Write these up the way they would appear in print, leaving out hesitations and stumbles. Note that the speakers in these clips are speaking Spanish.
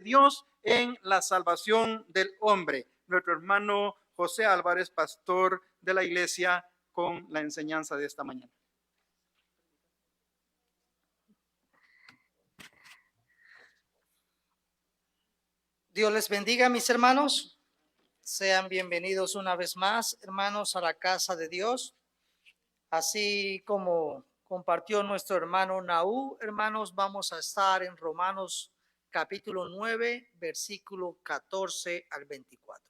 Dios en la salvación del hombre. Nuestro hermano José Álvarez, pastor de la iglesia, con la enseñanza de esta mañana. Dios les bendiga, mis hermanos. Sean bienvenidos una vez más, hermanos, a la casa de Dios. Así como compartió nuestro hermano Naú, hermanos, vamos a estar en Romanos capítulo 9, versículo 14 al 24.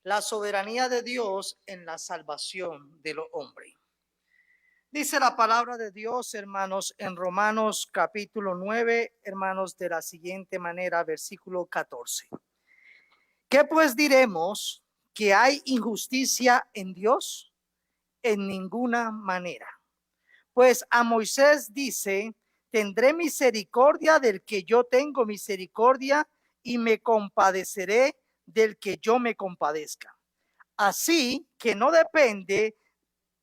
La soberanía de Dios en la salvación de los hombres. Dice la palabra de Dios, hermanos, en Romanos capítulo 9, hermanos, de la siguiente manera, versículo 14. ¿Qué pues diremos? ¿Que hay injusticia en Dios? En ninguna manera. Pues a Moisés dice, tendré misericordia del que yo tengo misericordia y me compadeceré del que yo me compadezca. Así que no depende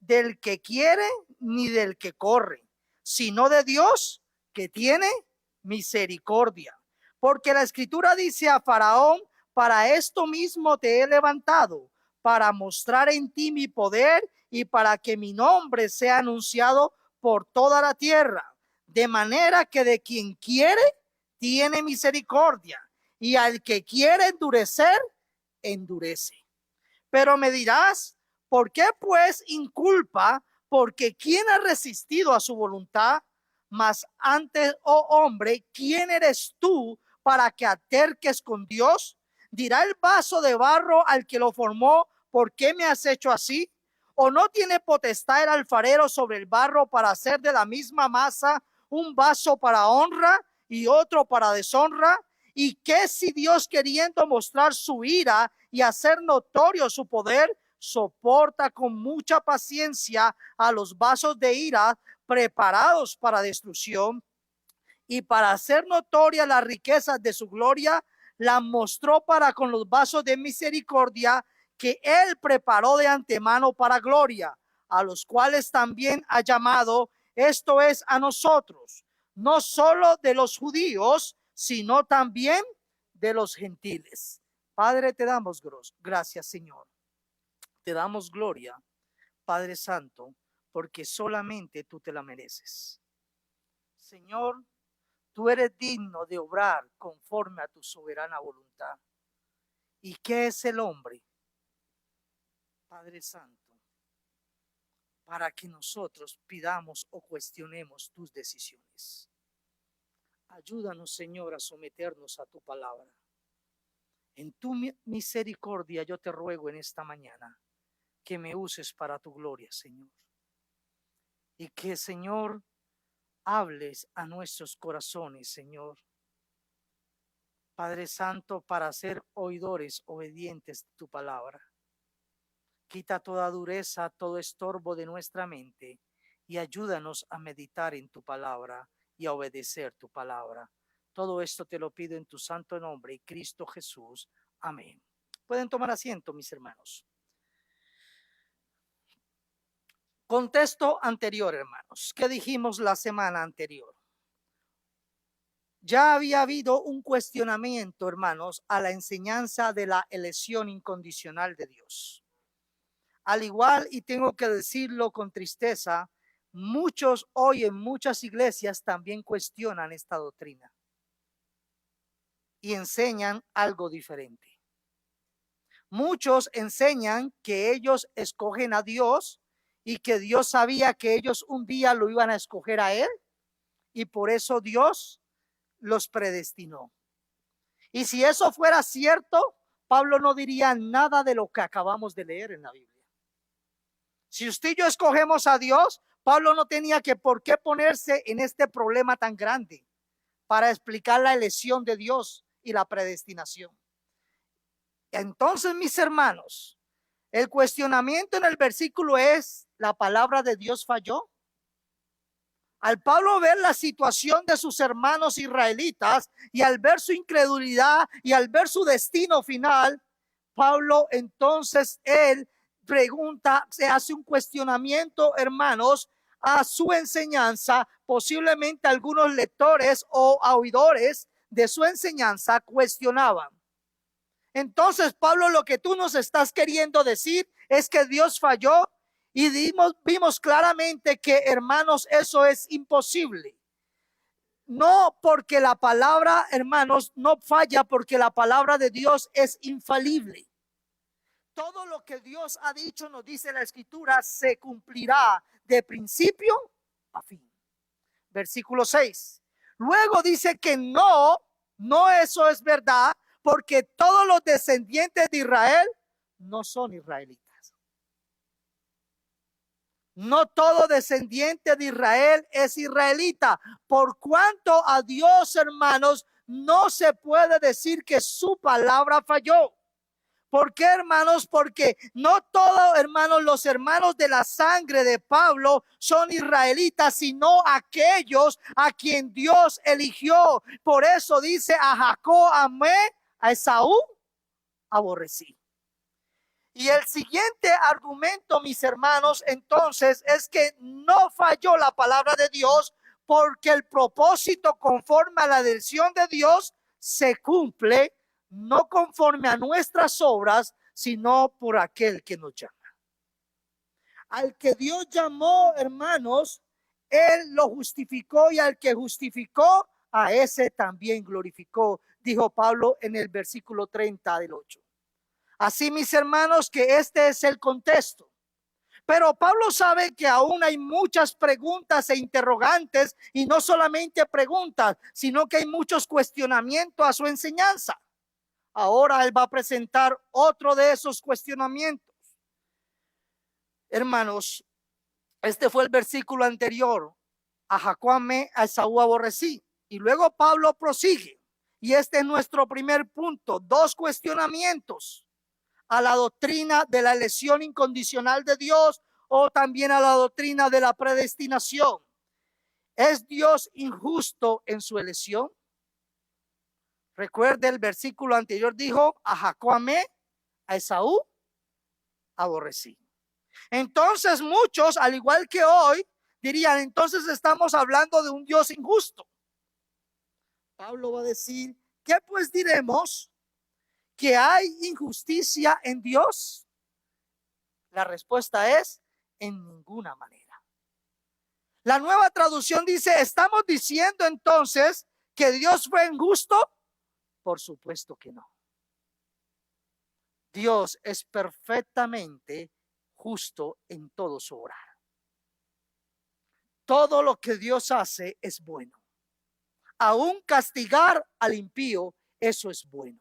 del que quiere ni del que corre, sino de Dios que tiene misericordia. Porque la escritura dice a Faraón, para esto mismo te he levantado, para mostrar en ti mi poder y para que mi nombre sea anunciado por toda la tierra. De manera que de quien quiere, tiene misericordia, y al que quiere endurecer, endurece. Pero me dirás, ¿por qué pues inculpa? Porque ¿quién ha resistido a su voluntad? Mas antes, oh hombre, ¿quién eres tú para que aterques con Dios? Dirá el vaso de barro al que lo formó, ¿por qué me has hecho así? ¿O no tiene potestad el alfarero sobre el barro para hacer de la misma masa un vaso para honra y otro para deshonra? ¿Y qué si Dios, queriendo mostrar su ira y hacer notorio su poder, soporta con mucha paciencia a los vasos de ira preparados para destrucción, y para hacer notoria las riquezas de su gloria, la mostró para con los vasos de misericordia que él preparó de antemano para gloria, a los cuales también ha llamado, esto es, a nosotros, no solo de los judíos, sino también de los gentiles. Padre, te damos gracias, Señor. Te damos gloria, Padre Santo, porque solamente tú te la mereces. Señor, tú eres digno de obrar conforme a tu soberana voluntad. ¿Y qué es el hombre, Padre Santo, para que nosotros pidamos o cuestionemos tus decisiones? Ayúdanos, Señor, a someternos a tu palabra. En tu misericordia yo te ruego en esta mañana que me uses para tu gloria, Señor. Y que, Señor, hables a nuestros corazones, Señor. Padre Santo, para ser oidores obedientes de tu palabra. Quita toda dureza, todo estorbo de nuestra mente y ayúdanos a meditar en tu palabra y a obedecer tu palabra. Todo esto te lo pido en tu santo nombre, Cristo Jesús. Amén. Pueden tomar asiento, mis hermanos. Contexto anterior, hermanos. ¿Qué dijimos la semana anterior? Ya había habido un cuestionamiento, hermanos, a la enseñanza de la elección incondicional de Dios. Al igual, y tengo que decirlo con tristeza, muchos hoy en muchas iglesias también cuestionan esta doctrina y enseñan algo diferente. Muchos enseñan que ellos escogen a Dios y que Dios sabía que ellos un día lo iban a escoger a él y por eso Dios los predestinó. Y si eso fuera cierto, Pablo no diría nada de lo que acabamos de leer en la Biblia. Si usted y yo escogemos a Dios, Pablo no tenía que por qué ponerse en este problema tan grande para explicar la elección de Dios y la predestinación. Entonces, mis hermanos, el cuestionamiento en el versículo es, ¿la palabra de Dios falló? Al Pablo ver la situación de sus hermanos israelitas y al ver su incredulidad y al ver su destino final, Pablo entonces él pregunta, se hace un cuestionamiento, hermanos, a su enseñanza. Posiblemente algunos lectores o oidores de su enseñanza cuestionaban. Entonces, Pablo, lo que tú nos estás queriendo decir es que Dios falló, y vimos claramente que, hermanos, eso es imposible. No, porque la palabra, hermanos, no falla, porque la palabra de Dios es infalible. Todo lo que Dios ha dicho, nos dice la Escritura, se cumplirá de principio a fin. Versículo 6. Luego dice que no eso es verdad, porque todos los descendientes de Israel no son israelitas. No todo descendiente de Israel es israelita. Por cuanto a Dios, hermanos, no se puede decir que su palabra falló. ¿Por qué, hermanos? Porque no todos, hermanos, los hermanos de la sangre de Pablo son israelitas, sino aquellos a quien Dios eligió. Por eso dice: a Jacob amé, a Esaú aborrecí. Y el siguiente argumento, mis hermanos, entonces, es que no falló la palabra de Dios, porque el propósito conforme a la decisión de Dios se cumple, no conforme a nuestras obras, sino por aquel que nos llama. Al que Dios llamó, hermanos, Él lo justificó, y al que justificó, a ese también glorificó, dijo Pablo en el versículo 30 del 8. Así, mis hermanos, que este es el contexto. Pero Pablo sabe que aún hay muchas preguntas e interrogantes, y no solamente preguntas, sino que hay muchos cuestionamientos a su enseñanza. Ahora él va a presentar otro de esos cuestionamientos. Hermanos, este fue el versículo anterior: a Jacob amé, a Esaú aborrecí. Y luego Pablo prosigue, y este es nuestro primer punto: dos cuestionamientos a la doctrina de la elección incondicional de Dios, o también a la doctrina de la predestinación. ¿Es Dios injusto en su elección? Recuerde, el versículo anterior dijo: a Jacob amé, a Esaú aborrecí. Entonces muchos, al igual que hoy, dirían: entonces estamos hablando de un Dios injusto. Pablo va a decir: ¿qué pues diremos? ¿Que hay injusticia en Dios? La respuesta es: en ninguna manera. La Nueva Traducción dice: ¿estamos diciendo entonces que Dios fue injusto? Por supuesto que no. Dios es perfectamente justo en todo su obrar. Todo lo que Dios hace es bueno. Aún castigar al impío, eso es bueno.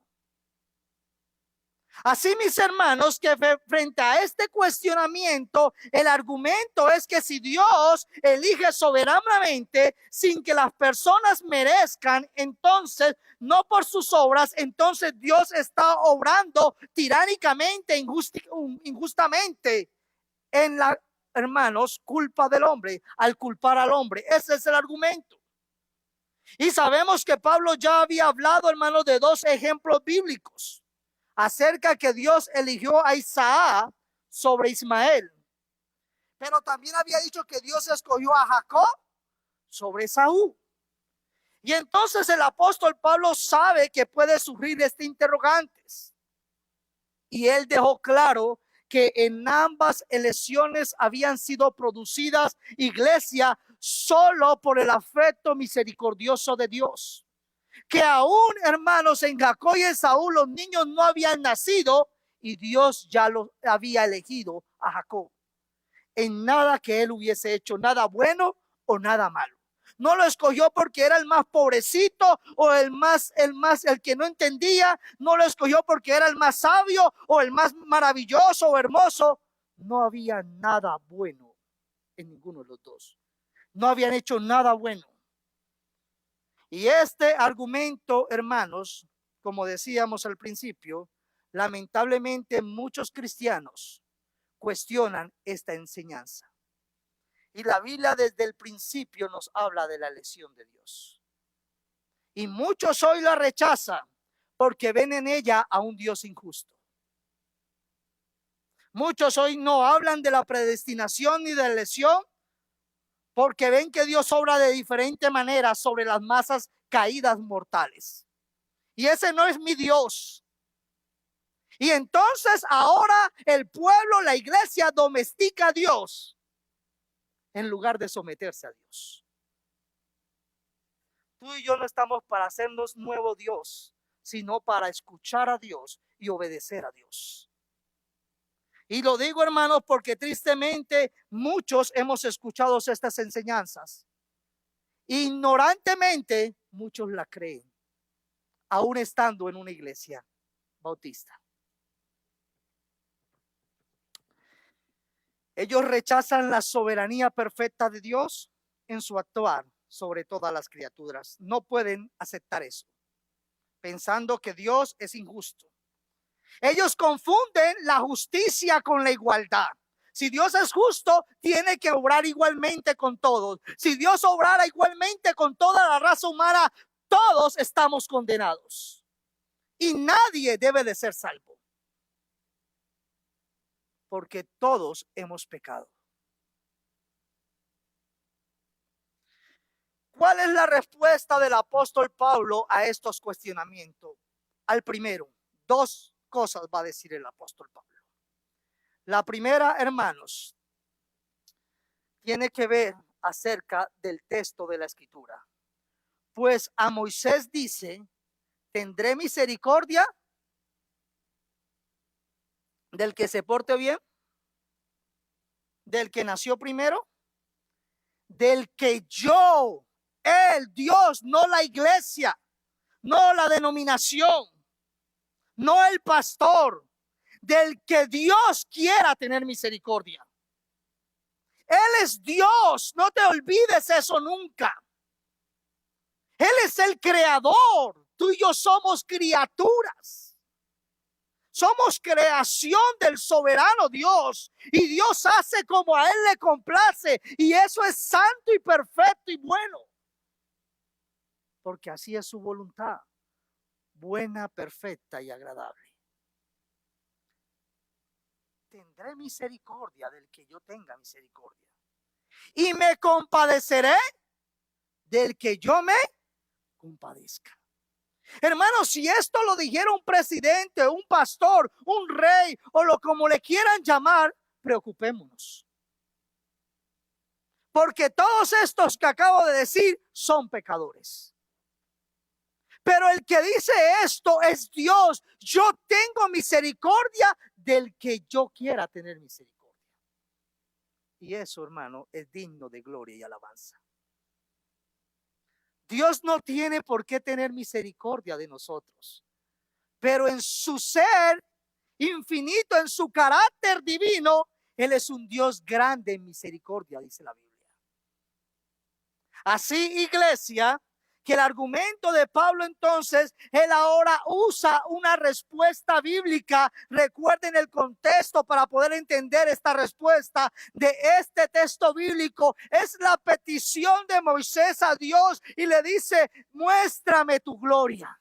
Así, mis hermanos, que frente a este cuestionamiento, el argumento es que si Dios elige soberanamente sin que las personas merezcan, entonces, no por sus obras, entonces Dios está obrando tiránicamente, injustamente en la, hermanos, culpa del hombre, al culpar al hombre. Ese es el argumento. Y sabemos que Pablo ya había hablado, hermanos, de dos ejemplos bíblicos acerca que Dios eligió a Isaac sobre Ismael, pero también había dicho que Dios escogió a Jacob sobre Esaú. Y entonces el apóstol Pablo sabe que puede surgir interrogantes, y él dejó claro que en ambas elecciones habían sido producidas iglesia solo por el afecto misericordioso de Dios. Que aún, hermanos, en Jacob y Esaú los niños no habían nacido, y Dios ya lo había elegido a Jacob. En nada que él hubiese hecho, nada bueno o nada malo. No lo escogió porque era el más pobrecito o el que no entendía. No lo escogió porque era el más sabio o el más maravilloso o hermoso. No había nada bueno en ninguno de los dos. No habían hecho nada bueno. Y este argumento, hermanos, como decíamos al principio, lamentablemente muchos cristianos cuestionan esta enseñanza. Y la Biblia desde el principio nos habla de la elección de Dios. Y muchos hoy la rechazan porque ven en ella a un Dios injusto. Muchos hoy no hablan de la predestinación ni de la elección porque ven que Dios obra de diferente manera sobre las masas caídas mortales. Y ese no es mi Dios. Y entonces ahora el pueblo, la iglesia, domestica a Dios en lugar de someterse a Dios. Tú y yo no estamos para hacernos nuevo Dios, sino para escuchar a Dios y obedecer a Dios. Y lo digo, hermanos, porque tristemente muchos hemos escuchado estas enseñanzas. Ignorantemente muchos la creen, aún estando en una iglesia bautista. Ellos rechazan la soberanía perfecta de Dios en su actuar sobre todas las criaturas. No pueden aceptar eso, pensando que Dios es injusto. Ellos confunden la justicia con la igualdad. Si Dios es justo, tiene que obrar igualmente con todos. Si Dios obrara igualmente con toda la raza humana, todos estamos condenados. Y nadie debe de ser salvo, porque todos hemos pecado. ¿Cuál es la respuesta del apóstol Pablo a estos cuestionamientos? Al primero, dos cosas va a decir el apóstol Pablo. La primera, hermanos, tiene que ver acerca del texto de la escritura. Pues a Moisés dice, tendré misericordia del que se porte bien, del que nació primero, del que yo, el Dios, no la iglesia, no la denominación, no el pastor, del que Dios quiera tener misericordia. Él es Dios, no te olvides eso nunca. Él es el creador, tú y yo somos criaturas. Somos creación del soberano Dios, y Dios hace como a Él le complace, y eso es santo y perfecto y bueno, porque así es su voluntad, buena, perfecta y agradable. Tendré misericordia del que yo tenga misericordia, y me compadeceré del que yo me compadezca. Hermanos, si esto lo dijera un presidente, un pastor, un rey o lo como le quieran llamar, preocupémonos. Porque todos estos que acabo de decir son pecadores. Pero el que dice esto es Dios. Yo tengo misericordia del que yo quiera tener misericordia. Y eso, hermano, es digno de gloria y alabanza. Dios no tiene por qué tener misericordia de nosotros, pero en su ser infinito, en su carácter divino, Él es un Dios grande en misericordia, dice la Biblia. Así, iglesia, que el argumento de Pablo entonces, él ahora usa una respuesta bíblica. Recuerden el contexto para poder entender esta respuesta de este texto bíblico. Es la petición de Moisés a Dios y le dice, muéstrame tu gloria.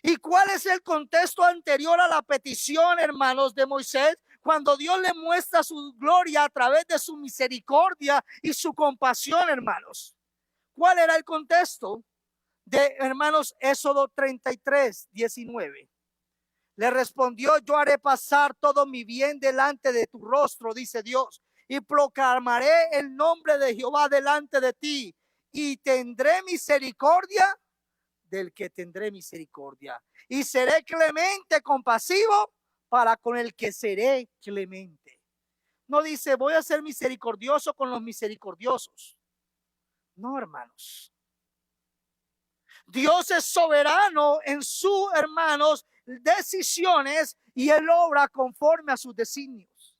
¿Y cuál es el contexto anterior a la petición, hermanos, de Moisés? Cuando Dios le muestra su gloria a través de su misericordia y su compasión, hermanos. ¿Cuál era el contexto? De, hermanos, Éxodo 33, 19. Le respondió, yo haré pasar todo mi bien delante de tu rostro, dice Dios, y proclamaré el nombre de Jehová delante de ti, y tendré misericordia del que tendré misericordia, y seré clemente, compasivo para con el que seré clemente. No dice, voy a ser misericordioso con los misericordiosos. No, hermanos. Dios es soberano en sus, hermanos, decisiones, y Él obra conforme a sus designios.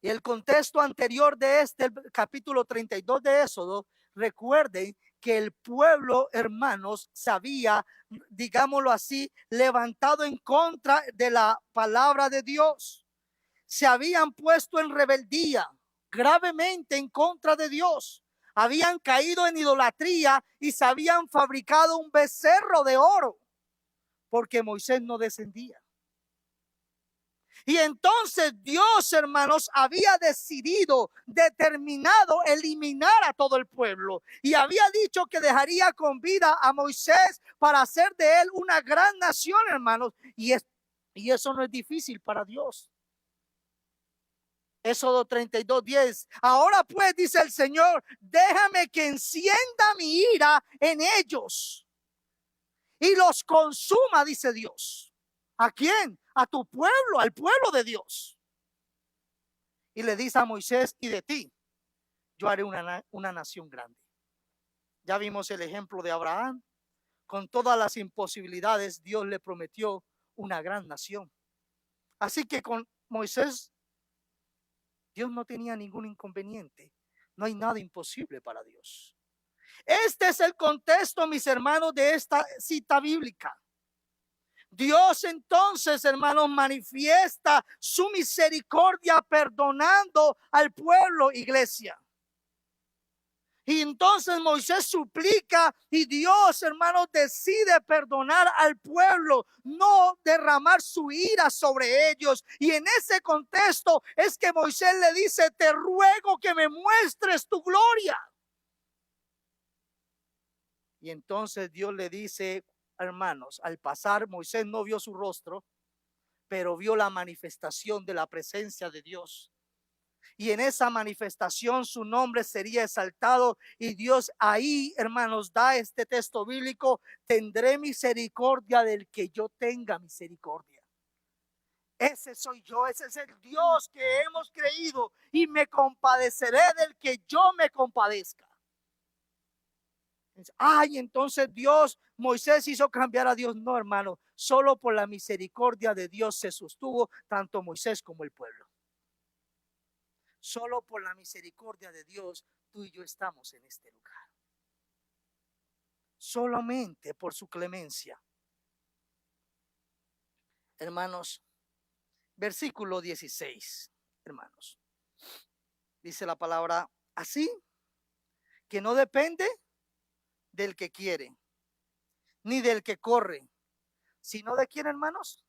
Y el contexto anterior de este, el capítulo 32 de Éxodo, recuerden que el pueblo, hermanos, se había, digámoslo así, levantado en contra de la palabra de Dios. Se habían puesto en rebeldía gravemente en contra de Dios. Habían caído en idolatría y se habían fabricado un becerro de oro porque Moisés no descendía. Y entonces Dios, hermanos, había determinado eliminar a todo el pueblo. Y había dicho que dejaría con vida a Moisés para hacer de él una gran nación, hermanos. Y eso no es difícil para Dios. Éxodo 32:10. Ahora pues, dice el Señor, déjame que encienda mi ira en ellos y los consuma, dice Dios. ¿A quién? A tu pueblo, al pueblo de Dios. Y le dice a Moisés, y de ti yo haré una nación grande. Ya vimos el ejemplo de Abraham. Con todas las imposibilidades, Dios le prometió una gran nación. Así que con Moisés, Dios no tenía ningún inconveniente. No hay nada imposible para Dios. Este es el contexto, mis hermanos, de esta cita bíblica. Dios entonces, hermanos, manifiesta su misericordia perdonando al pueblo, iglesia. Y entonces Moisés suplica y Dios, hermanos, decide perdonar al pueblo, no derramar su ira sobre ellos. Y en ese contexto es que Moisés le dice, te ruego que me muestres tu gloria. Y entonces Dios le dice, hermanos, al pasar Moisés no vio su rostro, pero vio la manifestación de la presencia de Dios. Y en esa manifestación su nombre sería exaltado. Y Dios ahí, hermanos, da este texto bíblico: tendré misericordia del que yo tenga misericordia. Ese soy yo, ese es el Dios que hemos creído, y me compadeceré del que yo me compadezca. Ay, entonces Moisés hizo cambiar a Dios. No, hermano, solo por la misericordia de Dios se sostuvo tanto Moisés como el pueblo. Solo por la misericordia de Dios tú y yo estamos en este lugar. Solamente por su clemencia. Hermanos, versículo 16, hermanos. Dice la palabra así, que no depende del que quiere, ni del que corre, sino de quién, hermanos.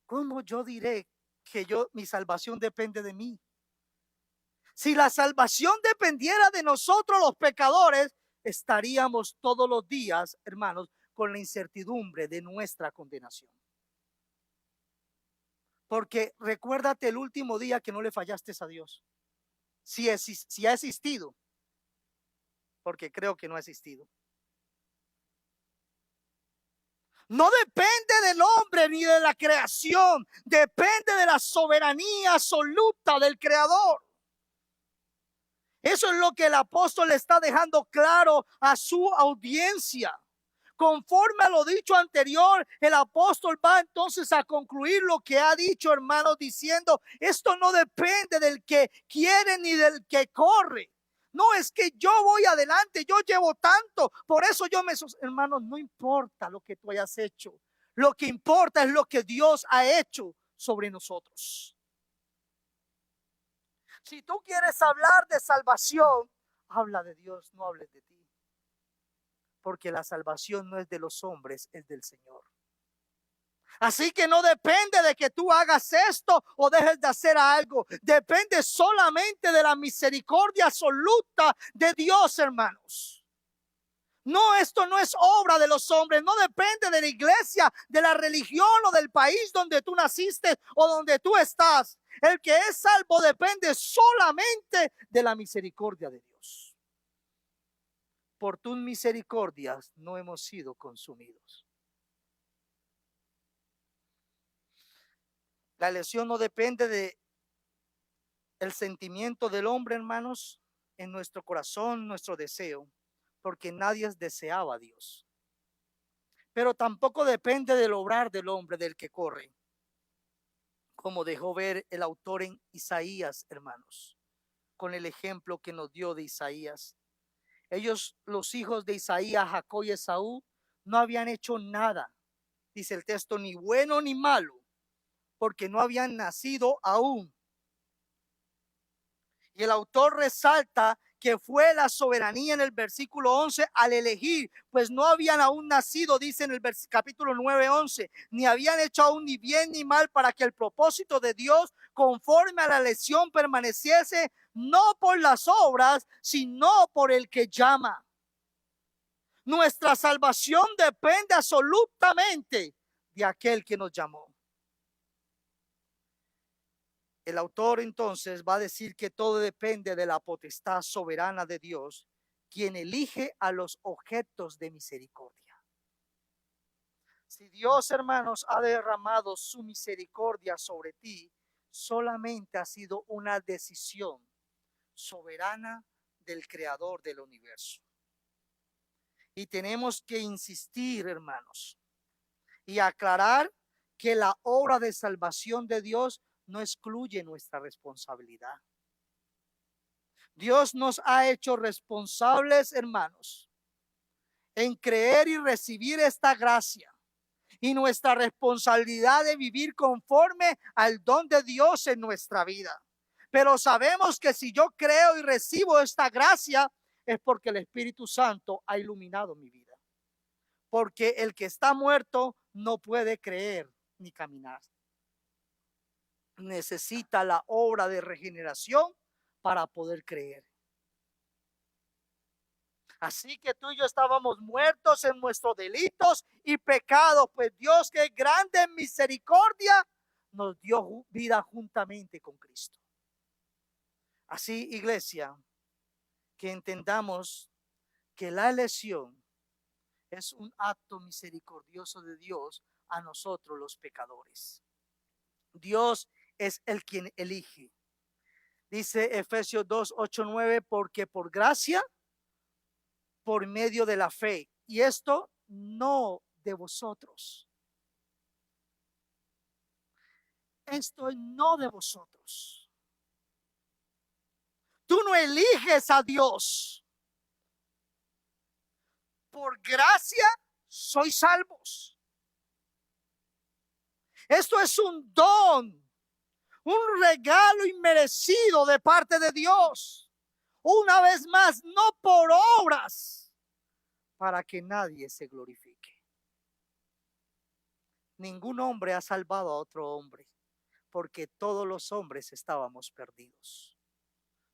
¿Cómo yo diré que mi salvación depende de mí? Si la salvación dependiera de nosotros los pecadores, estaríamos todos los días, hermanos, con la incertidumbre de nuestra condenación. Porque recuérdate el último día que no le fallaste a Dios. Si ha existido, porque creo que no ha existido. No depende del hombre ni de la creación, depende de la soberanía absoluta del Creador. Eso es lo que el apóstol le está dejando claro a su audiencia. Conforme a lo dicho anterior, el apóstol va entonces a concluir lo que ha dicho, hermanos, diciendo: esto no depende del que quiere ni del que corre. No es que yo voy adelante, yo llevo tanto, por eso hermanos, no importa lo que tú hayas hecho. Lo que importa es lo que Dios ha hecho sobre nosotros. Si tú quieres hablar de salvación, habla de Dios, no hables de ti. Porque la salvación no es de los hombres, es del Señor. Así que no depende de que tú hagas esto o dejes de hacer algo. Depende solamente de la misericordia absoluta de Dios, hermanos. No, esto no es obra de los hombres, no depende de la iglesia, de la religión o del país donde tú naciste o donde tú estás. El que es salvo depende solamente de la misericordia de Dios. Por tus misericordias no hemos sido consumidos. La elección no depende de el sentimiento del hombre, hermanos, en nuestro corazón, nuestro deseo, porque nadie deseaba a Dios. Pero tampoco depende del obrar del hombre, del que corre, como dejó ver el autor en Isaías, hermanos, con el ejemplo que nos dio de Isaías. Ellos, los hijos de Isaías, Jacob y Esaú, no habían hecho nada, dice el texto, ni bueno ni malo, porque no habían nacido aún. Y el autor resalta que fue la soberanía en el versículo 11 al elegir, pues no habían aún nacido, dice en el capítulo 9:11, ni habían hecho aún ni bien ni mal, para que el propósito de Dios conforme a la elección permaneciese, no por las obras, sino por el que llama. Nuestra salvación depende absolutamente de aquel que nos llamó. El autor entonces va a decir que todo depende de la potestad soberana de Dios, quien elige a los objetos de misericordia. Si Dios, hermanos, ha derramado su misericordia sobre ti, solamente ha sido una decisión soberana del Creador del universo. Y tenemos que insistir, hermanos, y aclarar que la obra de salvación de Dios no excluye nuestra responsabilidad. Dios nos ha hecho responsables, hermanos, en creer y recibir esta gracia, y nuestra responsabilidad de vivir conforme al don de Dios en nuestra vida. Pero sabemos que si yo creo y recibo esta gracia, es porque el Espíritu Santo ha iluminado mi vida. Porque el que está muerto no puede creer ni caminar. Necesita la obra de regeneración para poder creer. Así que tú y yo estábamos muertos en nuestros delitos y pecados, pues Dios, que es grande en misericordia, nos dio vida juntamente con Cristo. Así, iglesia, que entendamos que la elección es un acto misericordioso de Dios a nosotros los pecadores. Dios es el quien elige. Dice Efesios 2:8-9, porque por gracia, por medio de la fe, y esto no de vosotros. Esto no de vosotros. Tú no eliges a Dios. Por gracia sois salvos. Esto es un don, un regalo inmerecido de parte de Dios. Una vez más, no por obras, para que nadie se glorifique. Ningún hombre ha salvado a otro hombre, porque todos los hombres estábamos perdidos.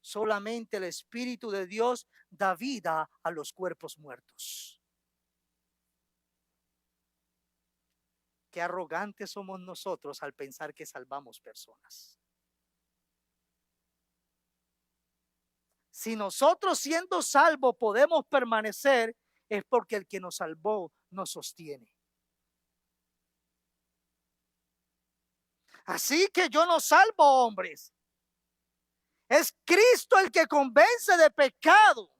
Solamente el Espíritu de Dios da vida a los cuerpos muertos. Qué arrogantes somos nosotros al pensar que salvamos personas. Si nosotros siendo salvos podemos permanecer, es porque el que nos salvó nos sostiene. Así que yo no salvo hombres. Es Cristo el que convence de pecado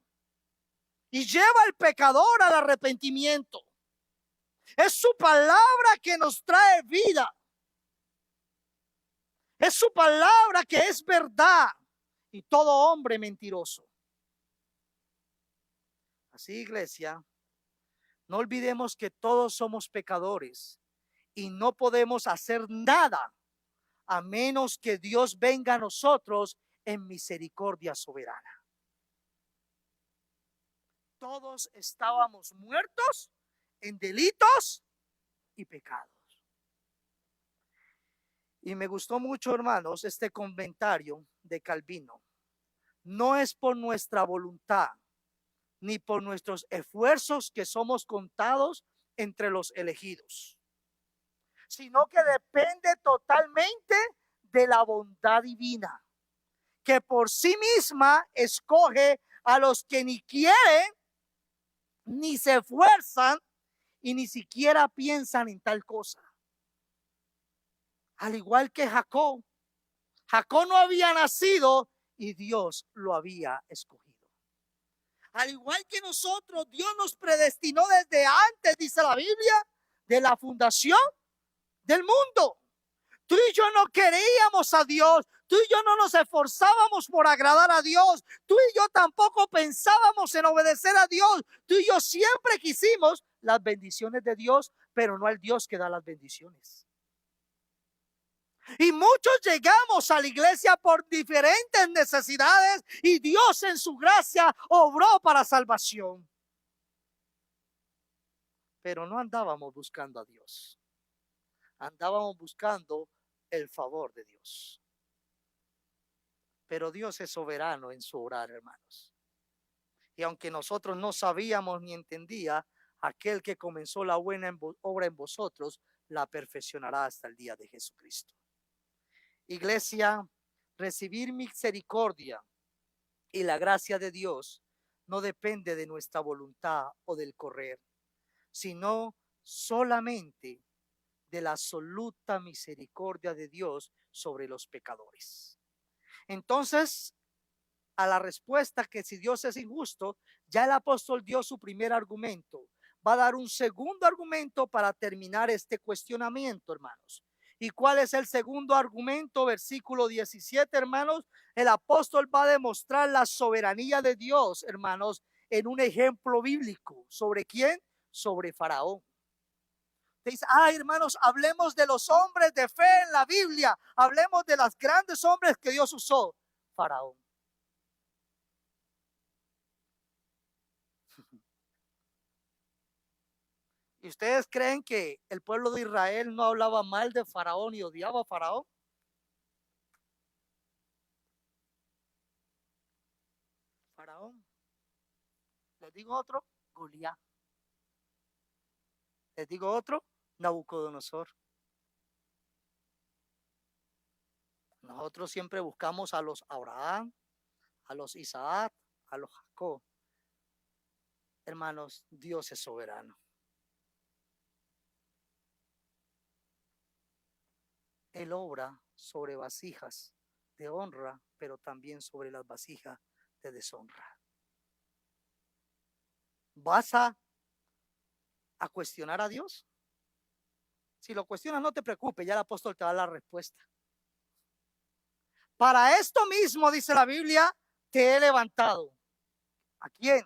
y lleva al pecador al arrepentimiento. Es su palabra que nos trae vida. Es su palabra que es verdad y todo hombre mentiroso. Así, iglesia, no olvidemos que todos somos pecadores y no podemos hacer nada a menos que Dios venga a nosotros en misericordia soberana. Todos estábamos muertos en delitos y pecados. Y me gustó mucho, hermanos, este comentario de Calvino. No es por nuestra voluntad ni por nuestros esfuerzos que somos contados entre los elegidos, sino que depende totalmente de la bondad divina, que por sí misma escoge a los que ni quieren, ni se esfuerzan y ni siquiera piensan en tal cosa. Al igual que Jacob, Jacob no había nacido y Dios lo había escogido. Al igual que nosotros, Dios nos predestinó desde antes, dice la Biblia, de la fundación del mundo. Tú y yo no queríamos a Dios. Tú y yo no nos esforzábamos por agradar a Dios. Tú y yo tampoco pensábamos en obedecer a Dios. Tú y yo siempre quisimos las bendiciones de Dios, pero no al Dios que da las bendiciones. Y muchos llegamos a la iglesia por diferentes necesidades y Dios en su gracia obró para salvación. Pero no andábamos buscando a Dios. Andábamos buscando el favor de Dios. Pero Dios es soberano en su obrar, hermanos. Y aunque nosotros no sabíamos ni entendía, aquel que comenzó la buena obra en vosotros, la perfeccionará hasta el día de Jesucristo. Iglesia, recibir misericordia y la gracia de Dios no depende de nuestra voluntad o del correr, sino solamente de la absoluta misericordia de Dios sobre los pecadores. Entonces, a la respuesta que si Dios es injusto, ya el apóstol dio su primer argumento. Va a dar un segundo argumento para terminar este cuestionamiento, hermanos. ¿Y cuál es el segundo argumento? Versículo 17, hermanos. El apóstol va a demostrar la soberanía de Dios, hermanos, en un ejemplo bíblico. ¿Sobre quién? Sobre Faraón. Dice, hermanos, hablemos de los hombres de fe en la Biblia. Hablemos de los grandes hombres que Dios usó. Faraón. ¿Y ustedes creen que el pueblo de Israel no hablaba mal de Faraón y odiaba a Faraón? Faraón. Les digo otro, Goliat. Les digo otro, Nabucodonosor. Nosotros siempre buscamos a los Abraham, a los Isaac, a los Jacob. Hermanos, Dios es soberano. Él obra sobre vasijas de honra, pero también sobre las vasijas de deshonra. ¿Vas a cuestionar a Dios? Si lo cuestionas, no te preocupes, ya el apóstol te da la respuesta. Para esto mismo, dice la Biblia, te he levantado. ¿A quién?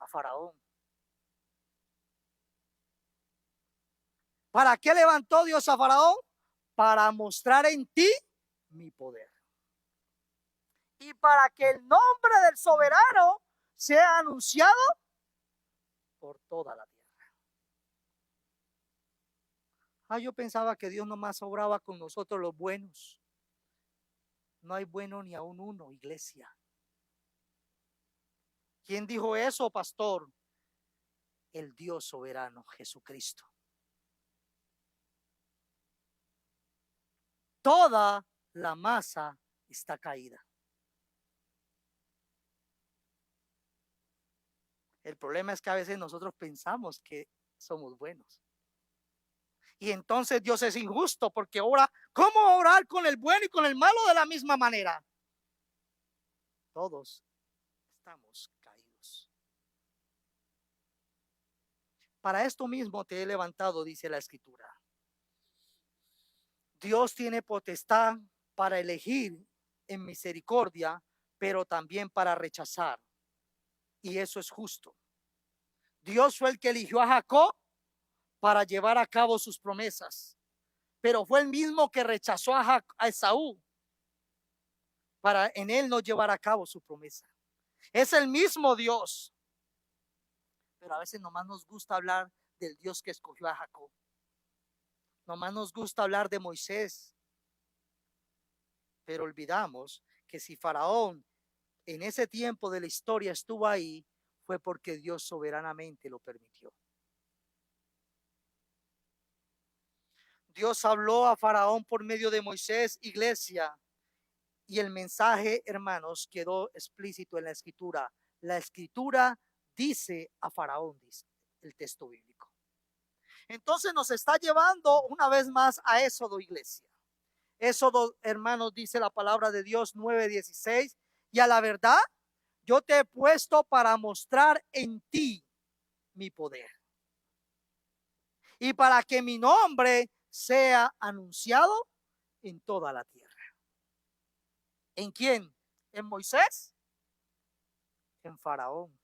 A Faraón. ¿Para qué levantó Dios a Faraón? Para mostrar en ti mi poder. Y para que el nombre del soberano sea anunciado por toda la tierra. Yo pensaba que Dios nomás obraba con nosotros los buenos. No hay bueno ni aún uno, iglesia. ¿Quién dijo eso, pastor? El Dios soberano, Jesucristo. Toda la masa está caída. El problema es que a veces nosotros pensamos que somos buenos. Y entonces Dios es injusto porque ahora, ¿cómo orar con el bueno y con el malo de la misma manera? Todos estamos caídos. Para esto mismo te he levantado, dice la Escritura. Dios tiene potestad para elegir en misericordia, pero también para rechazar. Y eso es justo. Dios fue el que eligió a Jacob para llevar a cabo sus promesas, pero fue el mismo que rechazó a Esaú para en él no llevar a cabo su promesa. Es el mismo Dios, pero a veces nomás nos gusta hablar del Dios que escogió a Jacob. Nomás nos gusta hablar de Moisés, pero olvidamos que si Faraón en ese tiempo de la historia estuvo ahí, fue porque Dios soberanamente lo permitió. Dios habló a Faraón por medio de Moisés, iglesia, y el mensaje, hermanos, quedó explícito en la Escritura. La Escritura dice a Faraón, dice el texto bíblico. Entonces nos está llevando una vez más a Éxodo, iglesia. Éxodo, hermanos, dice la palabra de Dios 9:16, y a la verdad, yo te he puesto para mostrar en ti mi poder. Y para que mi nombre sea anunciado en toda la tierra. ¿En quién? ¿En Moisés? En Faraón.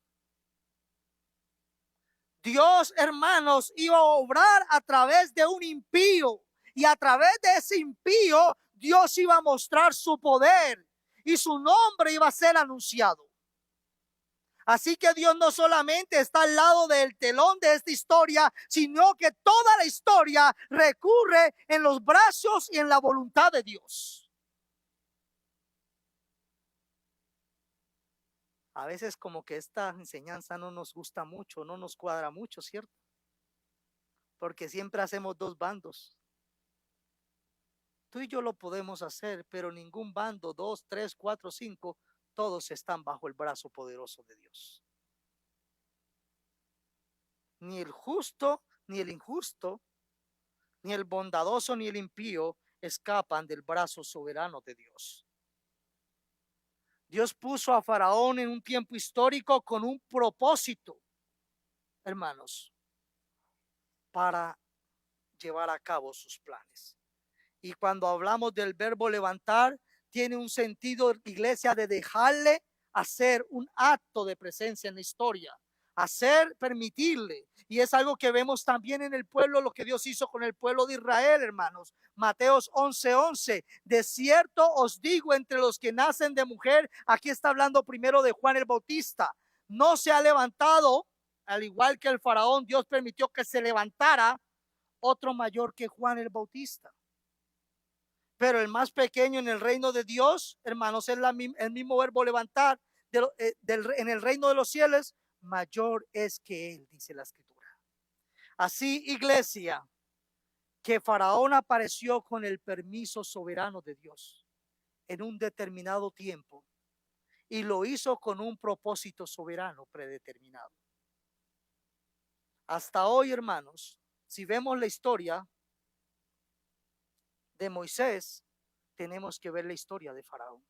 Dios, hermanos, iba a obrar a través de un impío. Y a través de ese impío, Dios iba a mostrar su poder y su nombre iba a ser anunciado. Así que Dios no solamente está al lado del telón de esta historia, sino que toda la historia recurre en los brazos y en la voluntad de Dios. A veces como que esta enseñanza no nos gusta mucho, no nos cuadra mucho, ¿cierto? Porque siempre hacemos dos bandos. Tú y yo lo podemos hacer, pero ningún bando, 2, 3, 4, 5, todos están bajo el brazo poderoso de Dios. Ni el justo, ni el injusto, ni el bondadoso, ni el impío escapan del brazo soberano de Dios. Dios puso a Faraón en un tiempo histórico con un propósito, hermanos, para llevar a cabo sus planes. Y cuando hablamos del verbo levantar, tiene un sentido, iglesia, de dejarle hacer un acto de presencia en la historia, hacer, permitirle. Y es algo que vemos también en el pueblo, lo que Dios hizo con el pueblo de Israel, hermanos. Mateos 11:11, de cierto os digo, entre los que nacen de mujer, aquí está hablando primero de Juan el Bautista, no se ha levantado, al igual que el faraón, Dios permitió que se levantara otro mayor que Juan el Bautista. Pero el más pequeño en el reino de Dios, hermanos, es el mismo verbo levantar en el reino de los cielos, mayor es que él, dice la escritura. Así, iglesia, que Faraón apareció con el permiso soberano de Dios en un determinado tiempo y lo hizo con un propósito soberano predeterminado. Hasta hoy, hermanos, si vemos la historia de Moisés, tenemos que ver la historia de Faraón.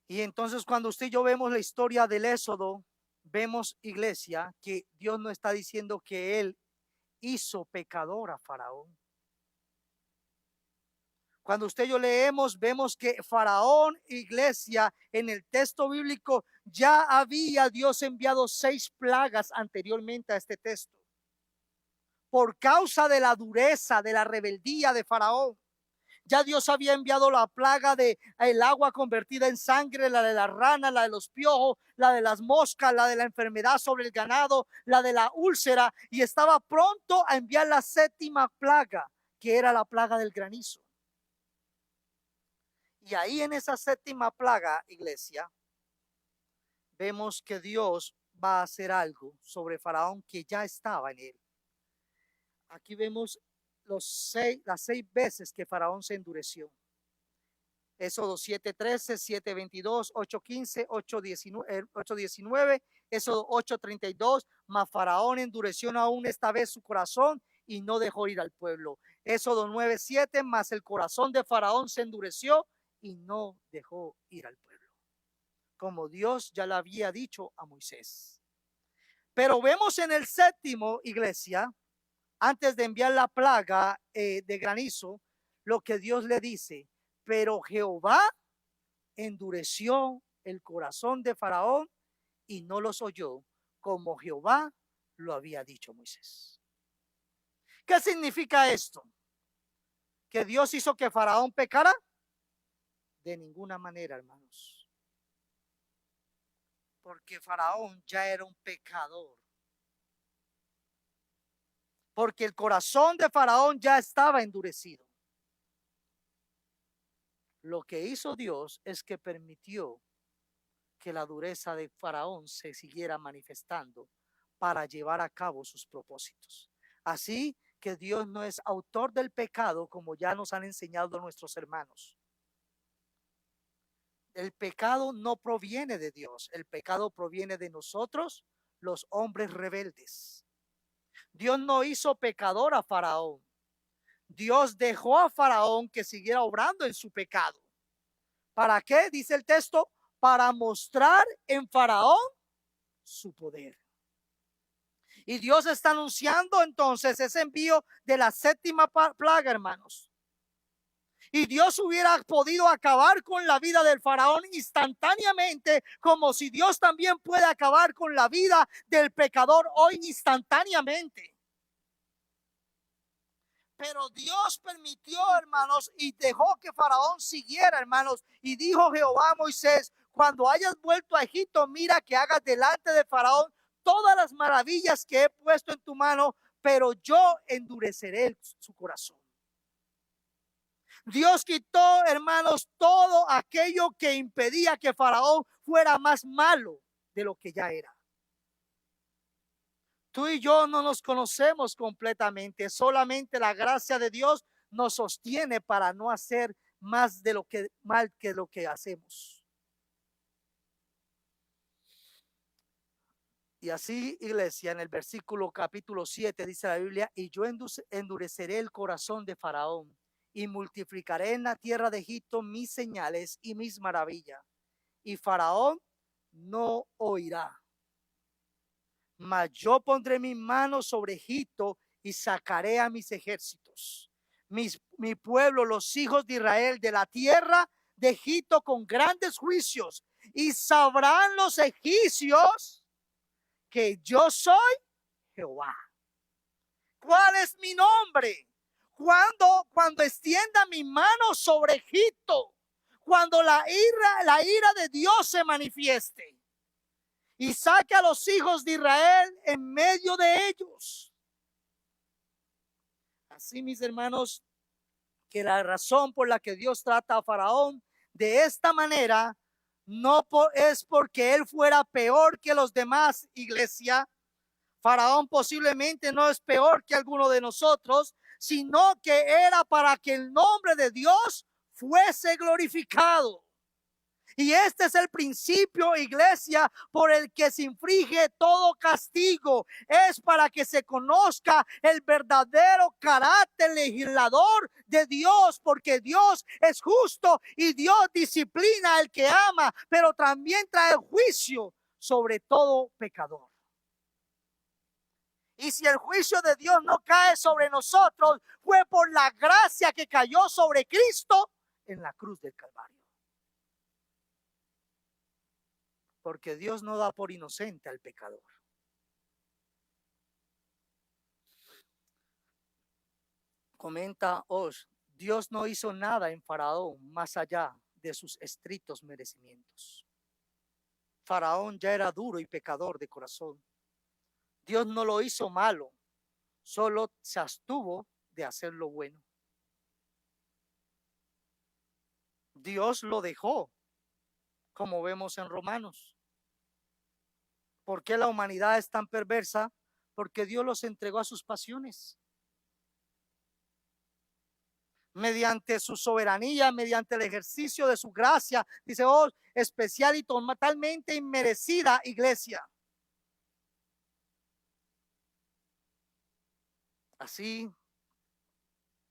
Y entonces cuando usted y yo vemos la historia del Éxodo, vemos, iglesia, que Dios no está diciendo que él hizo pecador a Faraón. Cuando usted y yo leemos, vemos que Faraón, iglesia, en el texto bíblico ya había Dios enviado 6 plagas anteriormente a este texto. Por causa de la dureza, de la rebeldía de Faraón. Ya Dios había enviado la plaga de el agua convertida en sangre, la de la rana, la de los piojos, la de las moscas, la de la enfermedad sobre el ganado, la de la úlcera, y estaba pronto a enviar la 7ª plaga, que era la plaga del granizo. Y ahí en esa 7ª plaga, iglesia, vemos que Dios va a hacer algo sobre Faraón que ya estaba en él. Aquí vemos las 6 veces que Faraón se endureció. Éxodo 7:13, 7:22, 8:15, 8:19, Éxodo 8:32, mas Faraón endureció aún esta vez su corazón y no dejó ir al pueblo. Éxodo 9:7, mas el corazón de Faraón se endureció y no dejó ir al pueblo, como Dios ya le había dicho a Moisés. Pero vemos en el 7º, iglesia, antes de enviar la plaga de granizo, lo que Dios le dice: pero Jehová endureció el corazón de Faraón y no los oyó, como Jehová lo había dicho a Moisés. ¿Qué significa esto? ¿Que Dios hizo que Faraón pecara? De ninguna manera, hermanos. Porque Faraón ya era un pecador. Porque el corazón de Faraón ya estaba endurecido. Lo que hizo Dios es que permitió que la dureza de Faraón se siguiera manifestando para llevar a cabo sus propósitos. Así que Dios no es autor del pecado, como ya nos han enseñado nuestros hermanos. El pecado no proviene de Dios, el pecado proviene de nosotros, los hombres rebeldes. Dios no hizo pecador a Faraón. Dios dejó a Faraón que siguiera obrando en su pecado. ¿Para qué? Dice el texto, para mostrar en Faraón su poder. Y Dios está anunciando entonces ese envío de la 7ª plaga, hermanos. Y Dios hubiera podido acabar con la vida del faraón instantáneamente, como si Dios también puede acabar con la vida del pecador hoy instantáneamente. Pero Dios permitió, hermanos, y dejó que Faraón siguiera, hermanos. Y dijo Jehová a Moisés: cuando hayas vuelto a Egipto, mira que hagas delante de Faraón todas las maravillas que he puesto en tu mano, pero yo endureceré su corazón. Dios quitó, hermanos, todo aquello que impedía que Faraón fuera más malo de lo que ya era. Tú y yo no nos conocemos completamente, solamente la gracia de Dios nos sostiene para no hacer más de lo que mal que lo que hacemos. Y así, iglesia, en el versículo capítulo 7 dice la Biblia: y yo endureceré el corazón de Faraón y multiplicaré en la tierra de Egipto mis señales y mis maravillas, y Faraón no oirá. Mas yo pondré mi mano sobre Egipto y sacaré a mis ejércitos, mi pueblo, los hijos de Israel, de la tierra de Egipto con grandes juicios, y sabrán los egipcios que yo soy Jehová. ¿Cuál es mi nombre? Cuando extienda mi mano sobre Egipto, cuando la ira de Dios se manifieste y saque a los hijos de Israel en medio de ellos. Así, mis hermanos, que la razón por la que Dios trata a Faraón de esta manera no es porque él fuera peor que los demás, iglesia. Faraón posiblemente no es peor que alguno de nosotros, sino que era para que el nombre de Dios fuese glorificado. Y este es el principio, iglesia, por el que se inflige todo castigo. Es para que se conozca el verdadero carácter legislador de Dios, porque Dios es justo y Dios disciplina al que ama, pero también trae juicio sobre todo pecador. Y si el juicio de Dios no cae sobre nosotros, fue por la gracia que cayó sobre Cristo en la cruz del Calvario. Porque Dios no da por inocente al pecador. Comenta Osh: Dios no hizo nada en Faraón más allá de sus estrictos merecimientos. Faraón ya era duro y pecador de corazón. Dios no lo hizo malo, solo se abstuvo de hacer lo bueno. Dios lo dejó, como vemos en Romanos. ¿Por qué la humanidad es tan perversa? Porque Dios los entregó a sus pasiones. Mediante su soberanía, mediante el ejercicio de su gracia, dice, oh, especial y totalmente inmerecida, iglesia. Así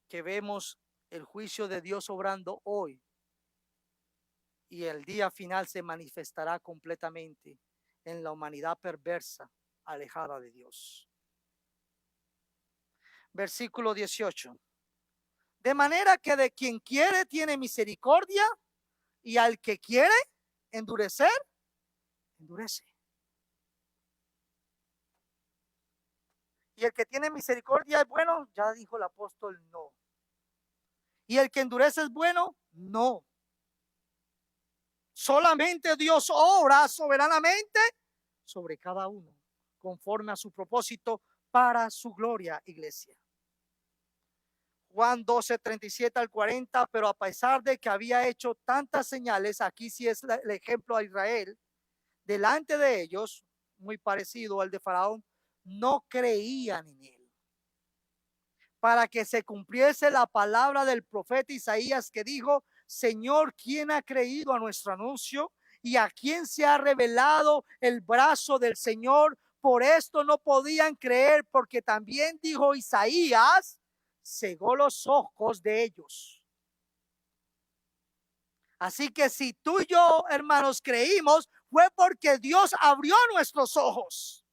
que vemos el juicio de Dios obrando hoy, y el día final se manifestará completamente en la humanidad perversa, alejada de Dios. Versículo 18. De manera que de quien quiere tiene misericordia, y al que quiere endurecer, endurece. Y el que tiene misericordia es bueno, ya dijo el apóstol, no. Y el que endurece es bueno, no. Solamente Dios obra soberanamente sobre cada uno, conforme a su propósito, para su gloria, iglesia. Juan 12, 37 al 40, pero a pesar de que había hecho tantas señales, aquí sí es el ejemplo a Israel, delante de ellos, muy parecido al de Faraón, no creían en él. Para que se cumpliese la palabra del profeta Isaías, que dijo: Señor, ¿quién ha creído a nuestro anuncio? ¿Y a quién se ha revelado el brazo del Señor? Por esto no podían creer, porque también dijo Isaías: cegó los ojos de ellos. Así que si tú y yo, hermanos, creímos, fue porque Dios abrió nuestros ojos.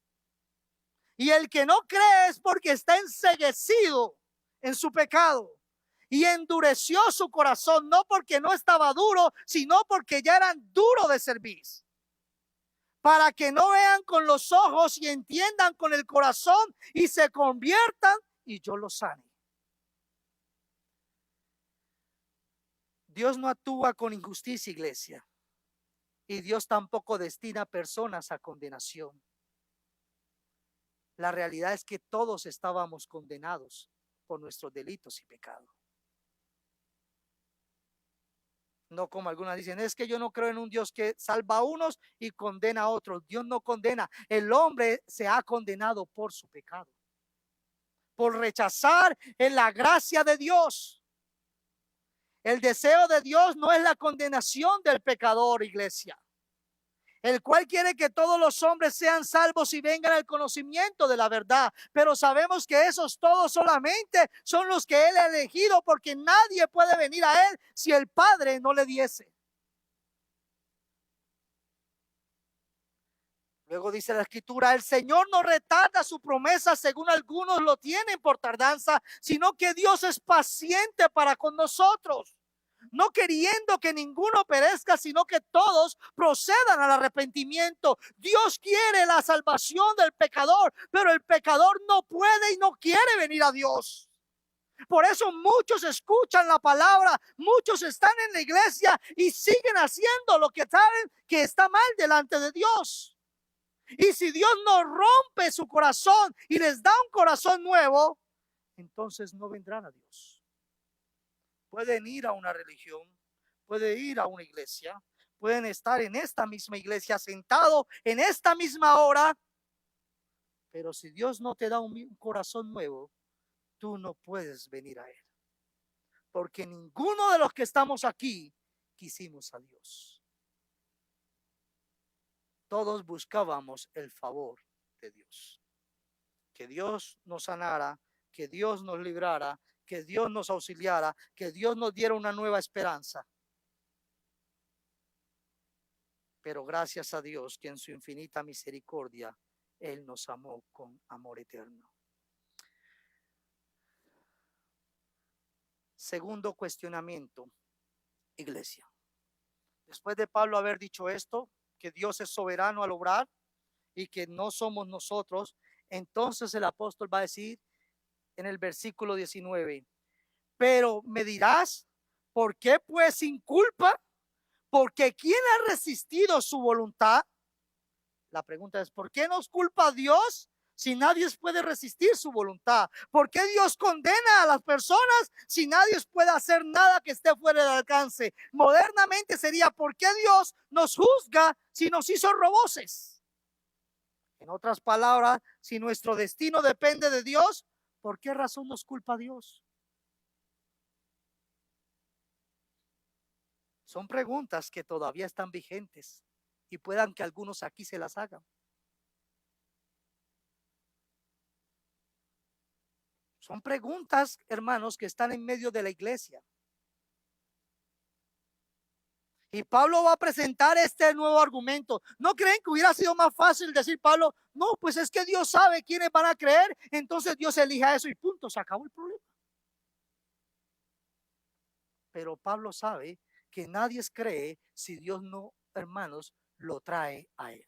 Y el que no cree es porque está enceguecido en su pecado y endureció su corazón, no porque no estaba duro, sino porque ya eran duros de servir. Para que no vean con los ojos y entiendan con el corazón y se conviertan y yo los sane. Dios no actúa con injusticia, iglesia. Y Dios tampoco destina personas a condenación. La realidad es que todos estábamos condenados por nuestros delitos y pecados. No como algunas dicen, es que yo no creo en un Dios que salva a unos y condena a otros. Dios no condena. El hombre se ha condenado por su pecado, por rechazar en la gracia de Dios. El deseo de Dios no es la condenación del pecador, iglesia, el cual quiere que todos los hombres sean salvos y vengan al conocimiento de la verdad. Pero sabemos que esos todos solamente son los que Él ha elegido, porque nadie puede venir a Él si el Padre no le diese. Luego dice la Escritura, el Señor no retarda su promesa según algunos lo tienen por tardanza, sino que Dios es paciente para con nosotros, no queriendo que ninguno perezca, sino que todos procedan al arrepentimiento. Dios quiere la salvación del pecador, pero el pecador no puede y no quiere venir a Dios. Por eso muchos escuchan la palabra, muchos están en la iglesia y siguen haciendo lo que saben que está mal delante de Dios. Y si Dios no rompe su corazón y les da un corazón nuevo, entonces no vendrán a Dios. Pueden ir a una religión, pueden ir a una iglesia, pueden estar en esta misma iglesia sentado en esta misma hora, pero si Dios no te da un corazón nuevo, tú no puedes venir a Él. Porque ninguno de los que estamos aquí quisimos a Dios. Todos buscábamos el favor de Dios. Que Dios nos sanara, que Dios nos librara, que Dios nos auxiliara, que Dios nos diera una nueva esperanza. Pero gracias a Dios que en su infinita misericordia Él nos amó con amor eterno. Segundo cuestionamiento, iglesia. Después de Pablo haber dicho esto, que Dios es soberano al obrar y que no somos nosotros, entonces el apóstol va a decir en el versículo 19, pero me dirás, ¿por qué pues sin culpa? Porque ¿quién ha resistido su voluntad? La pregunta es, ¿por qué nos culpa Dios si nadie puede resistir su voluntad? ¿Por qué Dios condena a las personas si nadie puede hacer nada que esté fuera del alcance? Modernamente sería, ¿por qué Dios nos juzga si nos hizo roboces? En otras palabras, si nuestro destino depende de Dios, ¿por qué razón nos culpa Dios? Son preguntas que todavía están vigentes y puedan que algunos aquí se las hagan. Son preguntas, hermanos, que están en medio de la iglesia. Y Pablo va a presentar este nuevo argumento. ¿No creen que hubiera sido más fácil decir, Pablo, no, pues es que Dios sabe quiénes van a creer, entonces Dios elija eso y punto, se acabó el problema? Pero Pablo sabe que nadie cree si Dios no, hermanos, lo trae a él.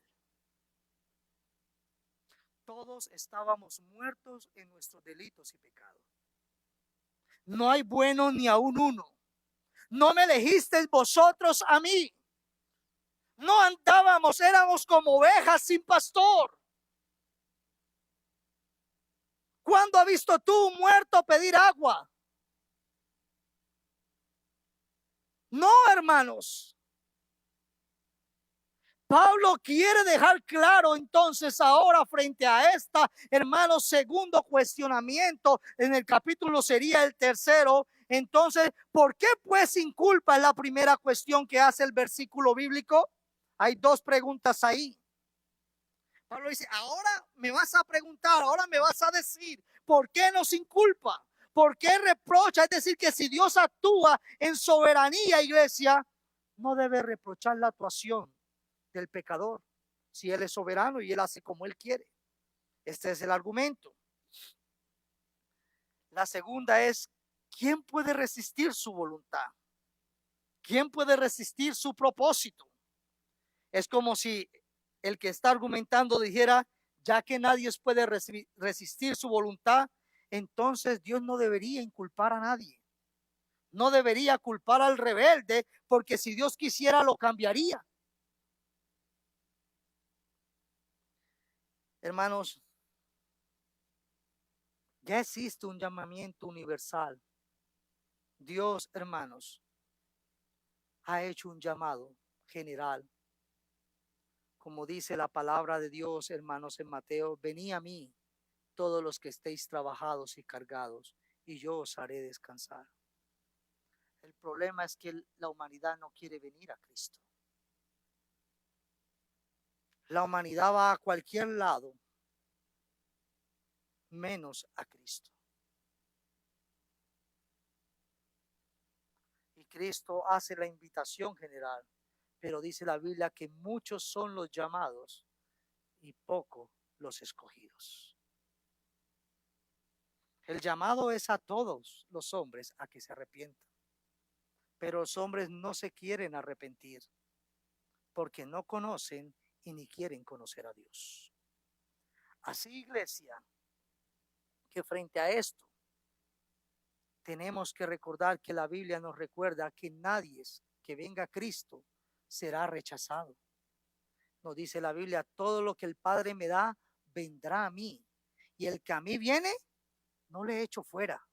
Todos estábamos muertos en nuestros delitos y pecados. No hay bueno ni aún uno. No me elegisteis vosotros a mí. No andábamos, éramos como ovejas sin pastor. ¿Cuándo has visto tú un muerto pedir agua? No, hermanos. Pablo quiere dejar claro entonces ahora frente a esta, hermanos, segundo cuestionamiento, en el capítulo sería el tercero. Entonces, ¿por qué pues sin culpa? Es la primera cuestión que hace el versículo bíblico. Hay dos preguntas ahí. Pablo dice, ahora me vas a preguntar, ahora me vas a decir, ¿por qué no sin culpa? ¿Por qué reprocha? Es decir, que si Dios actúa en soberanía, iglesia, no debe reprochar la actuación del pecador, si Él es soberano y Él hace como Él quiere. Este es el argumento. La segunda es, ¿quién puede resistir su voluntad? ¿Quién puede resistir su propósito? Es como si el que está argumentando dijera, ya que nadie puede resistir su voluntad, entonces Dios no debería inculpar a nadie. No debería culpar al rebelde, porque si Dios quisiera lo cambiaría. Hermanos, ya existe un llamamiento universal. Dios, hermanos, ha hecho un llamado general. Como dice la palabra de Dios, hermanos, en Mateo: venid a mí, todos los que estéis trabajados y cargados, y yo os haré descansar. El problema es que la humanidad no quiere venir a Cristo. La humanidad va a cualquier lado, menos a Cristo. Y Cristo hace la invitación general, pero dice la Biblia que muchos son los llamados y pocos los escogidos. El llamado es a todos los hombres a que se arrepientan, pero los hombres no se quieren arrepentir porque no conocen y ni quieren conocer a Dios. Así, iglesia, que frente a esto tenemos que recordar que la Biblia nos recuerda que nadie que venga a Cristo será rechazado. Nos dice la Biblia: todo lo que el Padre me da vendrá a mí, y el que a mí viene no le echo fuera.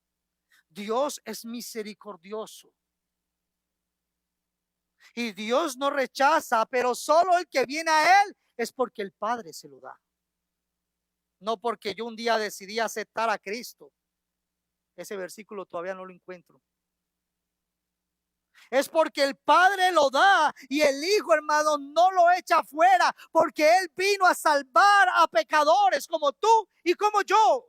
Dios es misericordioso y Dios no rechaza, pero solo el que viene a Él es porque el Padre se lo da. No porque yo un día decidí aceptar a Cristo. Ese versículo todavía no lo encuentro. Es porque el Padre lo da y el Hijo, hermano, no lo echa fuera, porque Él vino a salvar a pecadores como tú y como yo.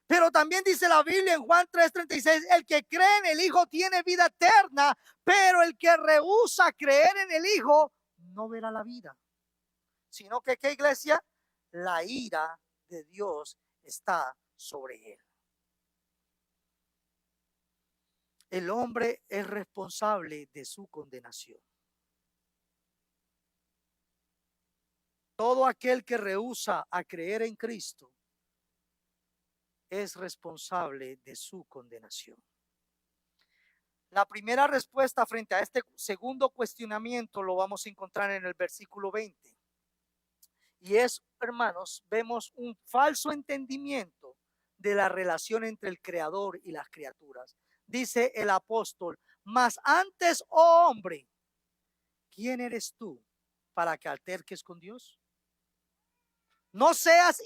Pero también dice la Biblia en Juan 3:36: el que cree en el Hijo tiene vida eterna, pero el que rehúsa creer en el Hijo no verá la vida, sino que, ¿qué, iglesia? La ira de Dios está sobre él. El hombre es responsable de su condenación. Todo aquel que rehúsa a creer en Cristo es responsable de su condenación. La primera respuesta frente a este segundo cuestionamiento lo vamos a encontrar en el versículo 20. Y es, hermanos, vemos un falso entendimiento de la relación entre el Creador y las criaturas. Dice el apóstol: mas antes, oh hombre, ¿quién eres tú para que alterques con Dios? No seas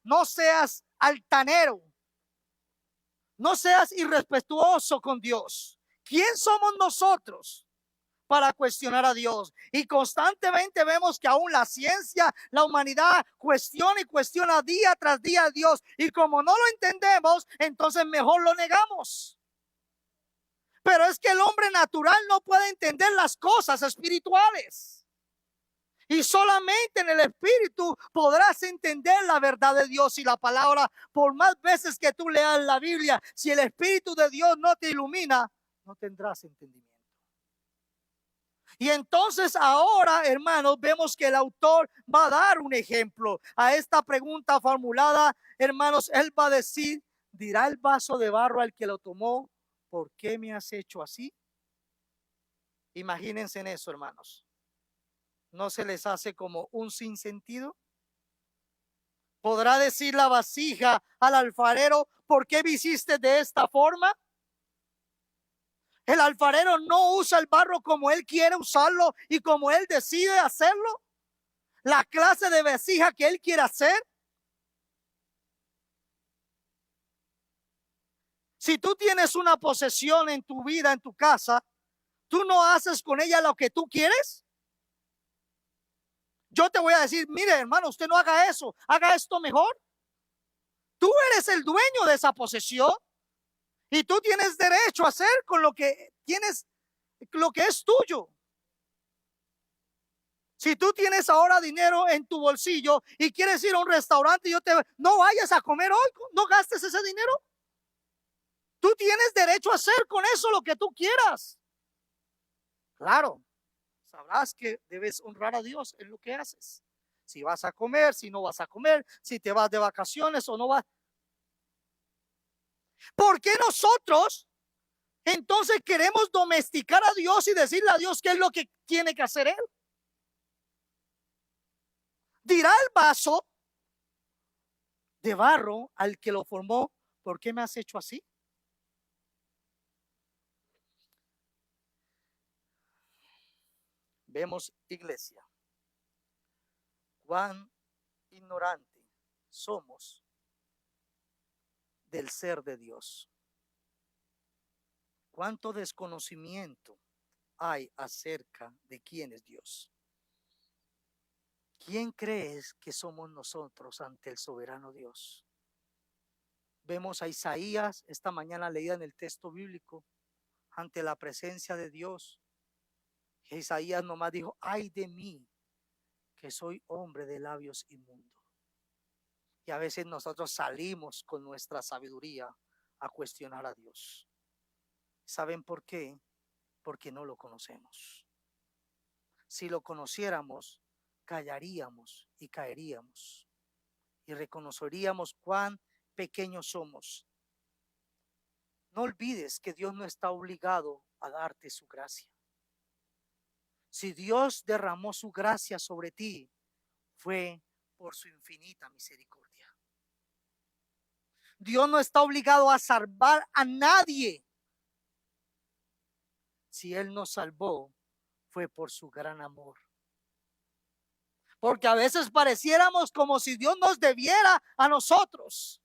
no seas altanero, no seas irrespetuoso con Dios. ¿Quién somos nosotros para cuestionar a Dios? Y constantemente vemos que aún la ciencia, la humanidad cuestiona y cuestiona día tras día a Dios. Y como no lo entendemos, entonces mejor lo negamos. Pero es que el hombre natural no puede entender las cosas espirituales. Y solamente en el Espíritu podrás entender la verdad de Dios y la palabra. Por más veces que tú leas la Biblia, si el Espíritu de Dios no te ilumina, no tendrás entendimiento. Y entonces ahora, hermanos, vemos que el autor va a dar un ejemplo a esta pregunta formulada. Hermanos, él va a decir: ¿dirá el vaso de barro al que lo tomó: ¿por qué me has hecho así? Imagínense en eso, hermanos. ¿No se les hace como un sinsentido? ¿Podrá decir la vasija al alfarero: ¿por qué me hiciste de esta forma? El alfarero no usa el barro como él quiere usarlo y como él decide hacerlo. La clase de vasija que él quiere hacer. Si tú tienes una posesión en tu vida, en tu casa, ¿tú no haces con ella lo que tú quieres? Yo te voy a decir: mire, hermano, usted no haga eso, haga esto mejor. Tú eres el dueño de esa posesión y tú tienes derecho a hacer con lo que tienes, lo que es tuyo. Si tú tienes ahora dinero en tu bolsillo y quieres ir a un restaurante, no vayas a comer hoy, no gastes ese dinero. Tú tienes derecho a hacer con eso lo que tú quieras. Claro, sabrás que debes honrar a Dios en lo que haces. Si vas a comer, si no vas a comer, si te vas de vacaciones o no vas. ¿Por qué nosotros entonces queremos domesticar a Dios y decirle a Dios qué es lo que tiene que hacer Él? Dirá el vaso de barro al que lo formó: ¿por qué me has hecho así? Vemos, iglesia, cuán ignorante somos del ser de Dios. Cuánto desconocimiento hay acerca de quién es Dios. ¿Quién crees que somos nosotros ante el soberano Dios? Vemos a Isaías esta mañana leída en el texto bíblico, ante la presencia de Dios. Isaías nomás dijo: ay de mí, que soy hombre de labios inmundos. Y a veces nosotros salimos con nuestra sabiduría a cuestionar a Dios. ¿Saben por qué? Porque no lo conocemos. Si lo conociéramos, callaríamos y caeríamos y reconoceríamos cuán pequeños somos. No olvides que Dios no está obligado a darte su gracia. Si Dios derramó su gracia sobre ti, fue por su infinita misericordia. Dios no está obligado a salvar a nadie. Si Él nos salvó, fue por su gran amor. Porque a veces pareciéramos como si Dios nos debiera a nosotros.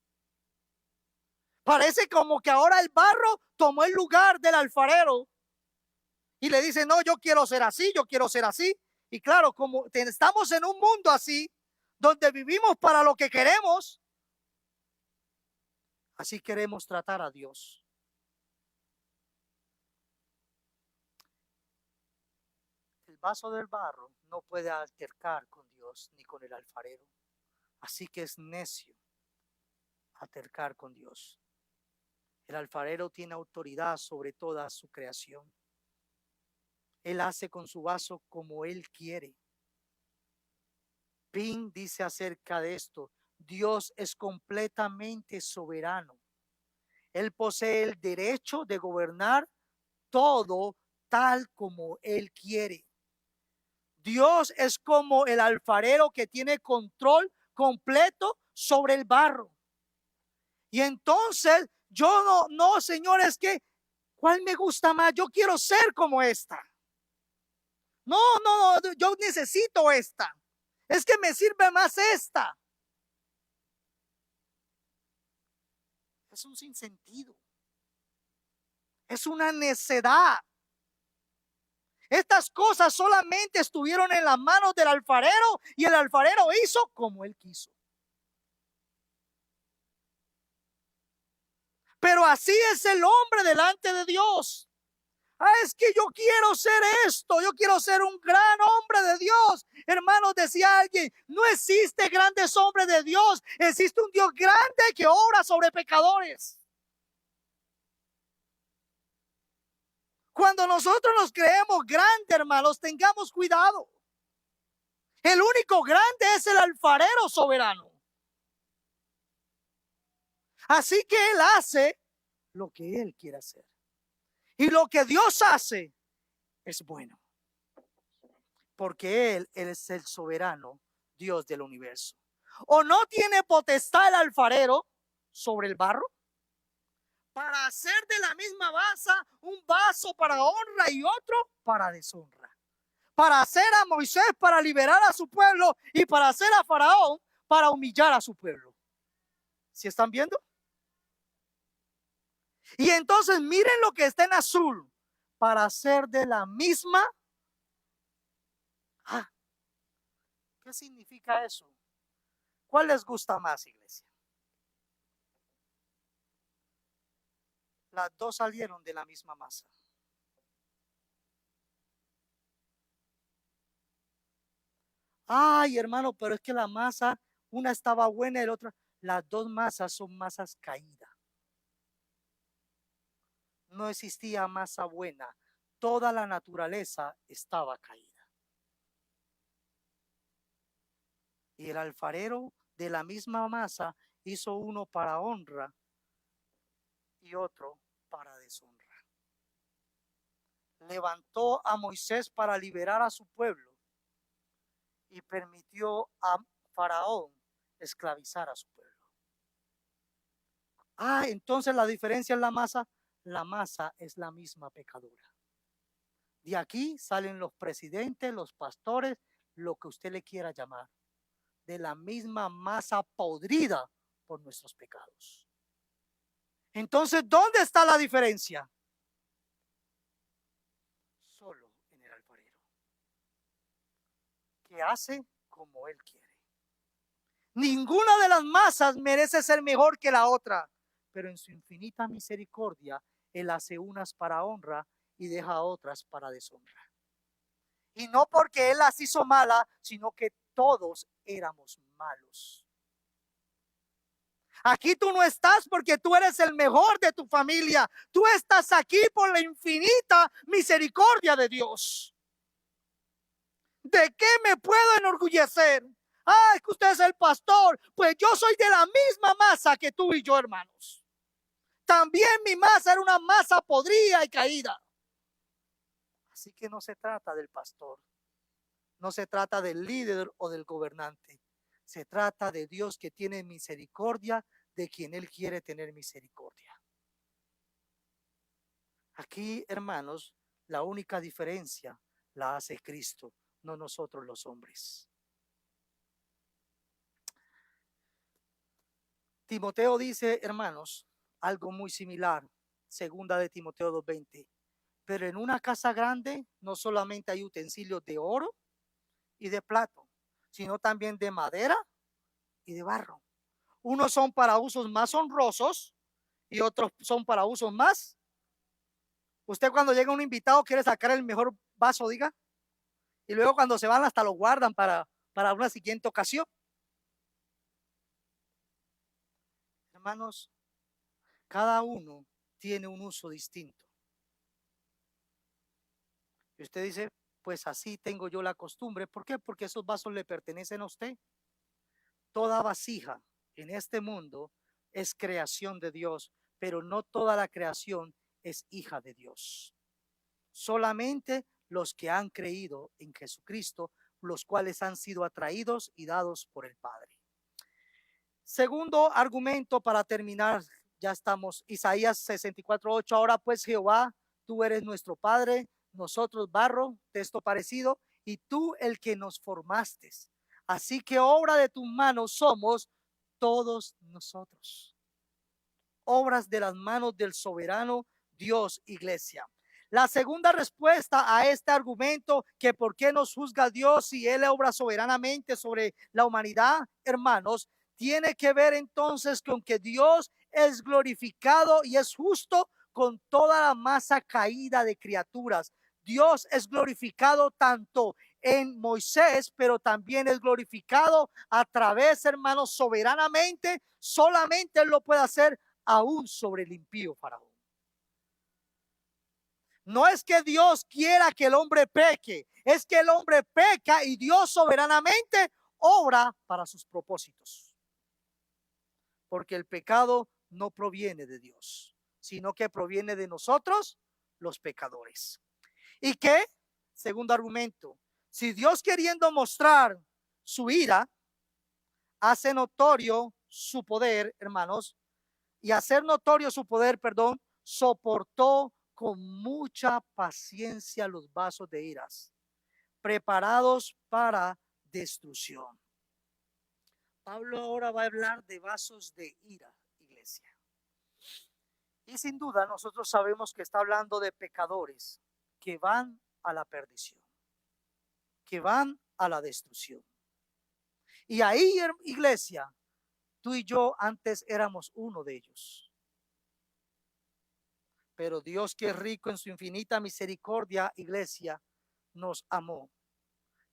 Parece como que ahora el barro tomó el lugar del alfarero y le dice: no, yo quiero ser así, yo quiero ser así. Y claro, como estamos en un mundo así, donde vivimos para lo que queremos, así queremos tratar a Dios. El vaso del barro no puede altercar con Dios ni con el alfarero. Así que es necio altercar con Dios. El alfarero tiene autoridad sobre toda su creación. Él hace con su vaso como Él quiere. Pin dice acerca de esto: Dios es completamente soberano. Él posee el derecho de gobernar todo tal como Él quiere. Dios es como el alfarero que tiene control completo sobre el barro. Y entonces yo no, señores, que ¿cuál me gusta más? Yo quiero ser como esta. No, yo necesito esta. Es que me sirve más esta. Es un sinsentido. Es una necedad. Estas cosas solamente estuvieron en las manos del alfarero y el alfarero hizo como él quiso. Pero así es el hombre delante de Dios. Es que yo quiero ser esto, yo quiero ser un gran hombre de Dios. Hermanos, decía alguien: no existe grandes hombres de Dios, existe un Dios grande que obra sobre pecadores. Cuando nosotros nos creemos grandes, hermanos, tengamos cuidado. El único grande es el alfarero soberano. Así que Él hace lo que Él quiere hacer. Y lo que Dios hace es bueno. Porque Él es el soberano Dios del universo. ¿O no tiene potestad el alfarero sobre el barro para hacer de la misma masa un vaso para honra y otro para deshonra? Para hacer a Moisés para liberar a su pueblo y para hacer a Faraón para humillar a su pueblo. ¿Sí están viendo? Y entonces miren lo que está en azul: para hacer de la misma. ¿Qué significa eso? ¿Cuál les gusta más, iglesia? Las dos salieron de la misma masa. Ay, hermano, pero es que la masa, una estaba buena y la otra. Las dos masas son masas caídas. No existía masa buena. Toda la naturaleza estaba caída. Y el alfarero de la misma masa hizo uno para honra y otro para deshonra. Levantó a Moisés para liberar a su pueblo y permitió a Faraón esclavizar a su pueblo. Entonces la diferencia en la masa es la misma pecadora. De aquí salen los presidentes, los pastores, lo que usted le quiera llamar, de la misma masa podrida por nuestros pecados. Entonces, ¿dónde está la diferencia? Solo en el alfarero, que hace como él quiere. Ninguna de las masas merece ser mejor que la otra, pero en su infinita misericordia, él hace unas para honra y deja otras para deshonra. Y no porque él las hizo malas, sino que todos éramos malos. Aquí tú no estás porque tú eres el mejor de tu familia. Tú estás aquí por la infinita misericordia de Dios. ¿De qué me puedo enorgullecer? Es que usted es el pastor. Pues yo soy de la misma masa que tú y yo, hermanos. También mi masa era una masa podrida y caída. Así que no se trata del pastor. No se trata del líder o del gobernante. Se trata de Dios que tiene misericordia de quien Él quiere tener misericordia. Aquí, hermanos, la única diferencia la hace Cristo, no nosotros los hombres. Timoteo dice, hermanos, algo muy similar, segunda de Timoteo 2:20. Pero en una casa grande no solamente hay utensilios de oro y de plata, sino también de madera y de barro. Unos son para usos más honrosos y otros son para usos más. Usted cuando llega un invitado quiere sacar el mejor vaso, diga, y luego cuando se van hasta lo guardan para una siguiente ocasión. Hermanos, cada uno tiene un uso distinto. Y usted dice, pues así tengo yo la costumbre. ¿Por qué? Porque esos vasos le pertenecen a usted. Toda vasija en este mundo es creación de Dios, pero no toda la creación es hija de Dios. Solamente los que han creído en Jesucristo, los cuales han sido atraídos y dados por el Padre. Segundo argumento para terminar, ya estamos, Isaías 64:8. Ahora pues, Jehová, tú eres nuestro Padre, nosotros barro, texto parecido, y tú el que nos formaste. Así que obra de tus manos somos todos nosotros. Obras de las manos del soberano Dios, iglesia. La segunda respuesta a este argumento, que por qué nos juzga Dios si Él obra soberanamente sobre la humanidad, hermanos, tiene que ver entonces con que Dios es glorificado y es justo con toda la masa caída de criaturas. Dios es glorificado tanto en Moisés, pero también es glorificado a través, hermanos, soberanamente. Solamente Él lo puede hacer aún sobre el impío Faraón. No es que Dios quiera que el hombre peque, es que el hombre peca y Dios soberanamente obra para sus propósitos. Porque el pecado no proviene de Dios, sino que proviene de nosotros, los pecadores. ¿Y qué? Segundo argumento, si Dios, queriendo mostrar su ira, hace notorio su poder, hermanos, y hacer notorio su poder, soportó con mucha paciencia los vasos de iras, preparados para destrucción. Pablo ahora va a hablar de vasos de ira, iglesia. Y sin duda nosotros sabemos que está hablando de pecadores que van a la perdición, que van a la destrucción. Y ahí, iglesia, tú y yo antes éramos uno de ellos. Pero Dios, que es rico en su infinita misericordia, iglesia, nos amó,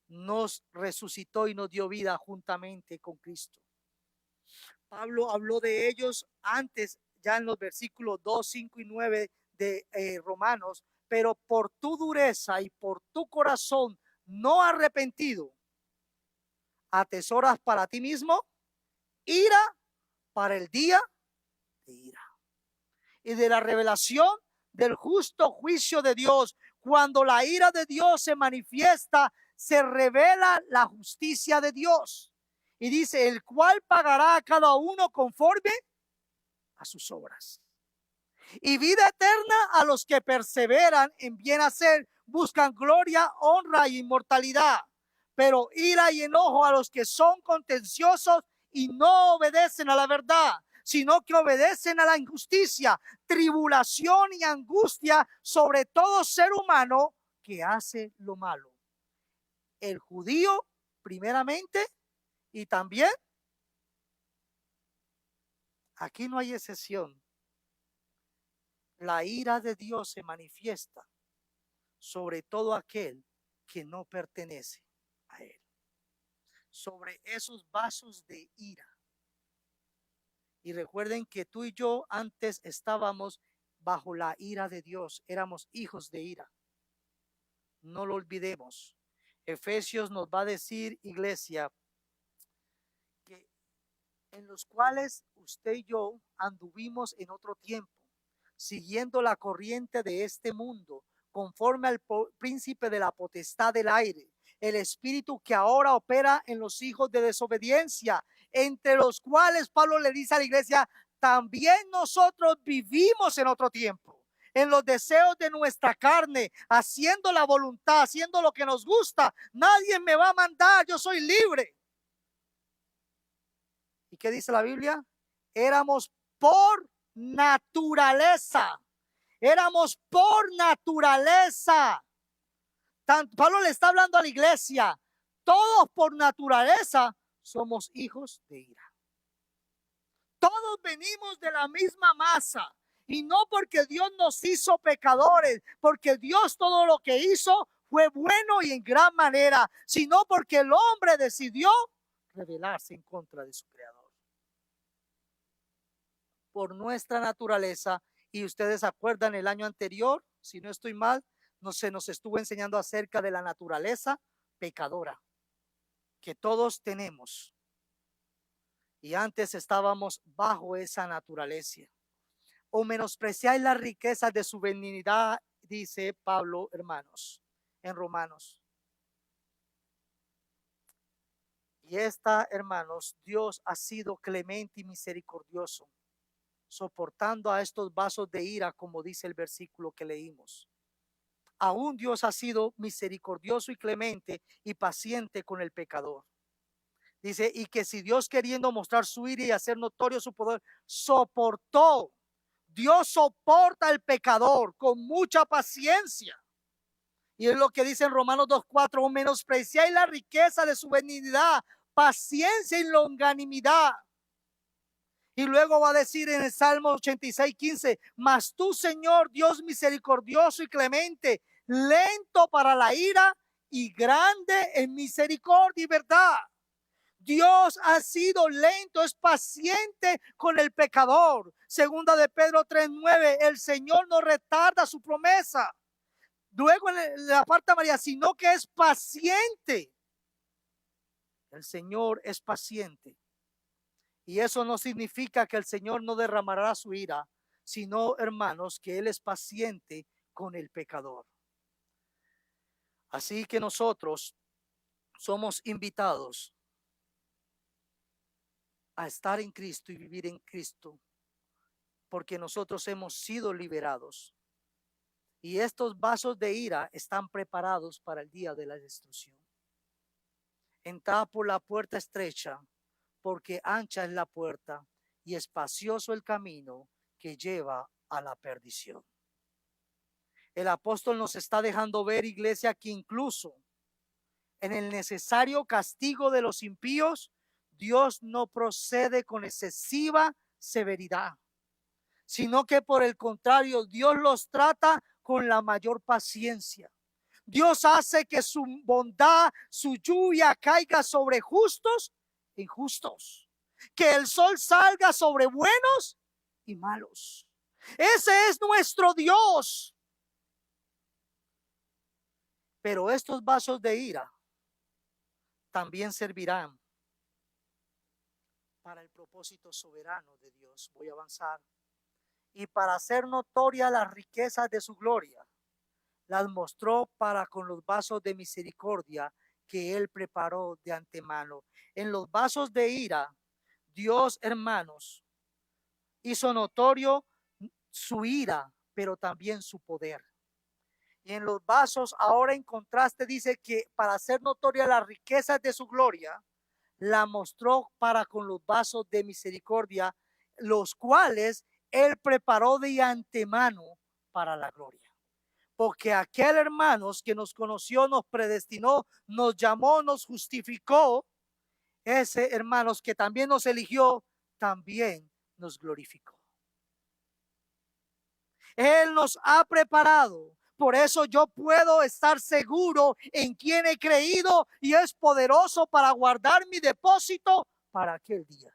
nos resucitó y nos dio vida juntamente con Cristo. Pablo habló de ellos antes, ya en los versículos 2, 5 y 9 de Romanos, pero por tu dureza y por tu corazón no arrepentido, atesoras para ti mismo ira para el día de ira y de la revelación del justo juicio de Dios. Cuando la ira de Dios se manifiesta, se revela la justicia de Dios. Y dice, el cual pagará a cada uno conforme a sus obras. Y vida eterna a los que perseveran en bien hacer, buscan gloria, honra y inmortalidad. Pero ira y enojo a los que son contenciosos y no obedecen a la verdad, sino que obedecen a la injusticia, tribulación y angustia sobre todo ser humano que hace lo malo. El judío primeramente, y también aquí no hay excepción. La ira de Dios se manifiesta sobre todo aquel que no pertenece a él. Sobre esos vasos de ira. Y recuerden que tú y yo antes estábamos bajo la ira de Dios, éramos hijos de ira. No lo olvidemos. Efesios nos va a decir, iglesia, que en los cuales usted y yo anduvimos en otro tiempo, siguiendo la corriente de este mundo, conforme al príncipe de la potestad del aire, el espíritu que ahora opera en los hijos de desobediencia, entre los cuales Pablo le dice a la iglesia, también nosotros vivimos en otro tiempo, en los deseos de nuestra carne, haciendo la voluntad, haciendo lo que nos gusta. Nadie me va a mandar, yo soy libre. ¿Y qué dice la Biblia? Éramos por naturaleza. Éramos por naturaleza. Pablo le está hablando a la iglesia. Todos por naturaleza somos hijos de ira. Todos venimos de la misma masa. Y no porque Dios nos hizo pecadores, porque Dios todo lo que hizo fue bueno y en gran manera, sino porque el hombre decidió rebelarse en contra de su creador. Por nuestra naturaleza, y ustedes acuerdan el año anterior, si no estoy mal, se nos estuvo enseñando acerca de la naturaleza pecadora que todos tenemos. Y antes estábamos bajo esa naturaleza. O menospreciáis las riquezas de su benignidad, dice Pablo, hermanos, en Romanos. Y hermanos, Dios ha sido clemente y misericordioso, soportando a estos vasos de ira, como dice el versículo que leímos. Aún Dios ha sido misericordioso y clemente y paciente con el pecador. Dice, y que si Dios, queriendo mostrar su ira y hacer notorio su poder, soportó. Dios soporta al pecador con mucha paciencia. Y es lo que dice en Romanos 2:4, o menospreciáis la riqueza de su benignidad, paciencia y longanimidad. Y luego va a decir en el Salmo 86:15, mas tú, Señor, Dios misericordioso y clemente, lento para la ira y grande en misericordia y verdad. Dios ha sido lento, es paciente con el pecador. Segunda de Pedro 3:9, el Señor no retarda su promesa. Luego en la parte María, sino que es paciente. El Señor es paciente. Y eso no significa que el Señor no derramará su ira, sino, hermanos, que Él es paciente con el pecador. Así que nosotros somos invitados a estar en Cristo y vivir en Cristo, porque nosotros hemos sido liberados. Y estos vasos de ira están preparados para el día de la destrucción. Entrad por la puerta estrecha, porque ancha es la puerta y espacioso el camino que lleva a la perdición. El apóstol nos está dejando ver, iglesia, que incluso en el necesario castigo de los impíos, Dios no procede con excesiva severidad, sino que por el contrario, Dios los trata con la mayor paciencia. Dios hace que su bondad, su lluvia caiga sobre justos e injustos, que el sol salga sobre buenos y malos. Ese es nuestro Dios. Pero estos vasos de ira también servirán para el propósito soberano de Dios. Voy a avanzar. y para hacer notoria las riquezas de su gloria, las mostró para con los vasos de misericordia que él preparó de antemano. En los vasos de ira, Dios, hermanos, hizo notorio su ira, pero también su poder. Y en los vasos, ahora en contraste, dice que para hacer notoria las riquezas de su gloria, la mostró para con los vasos de misericordia, los cuales él preparó de antemano para la gloria. Porque aquel, hermanos, que nos conoció, nos predestinó, nos llamó, nos justificó, ese, hermanos, que también nos eligió, también nos glorificó. Él nos ha preparado. Por eso yo puedo estar seguro en quien he creído y es poderoso para guardar mi depósito para aquel día.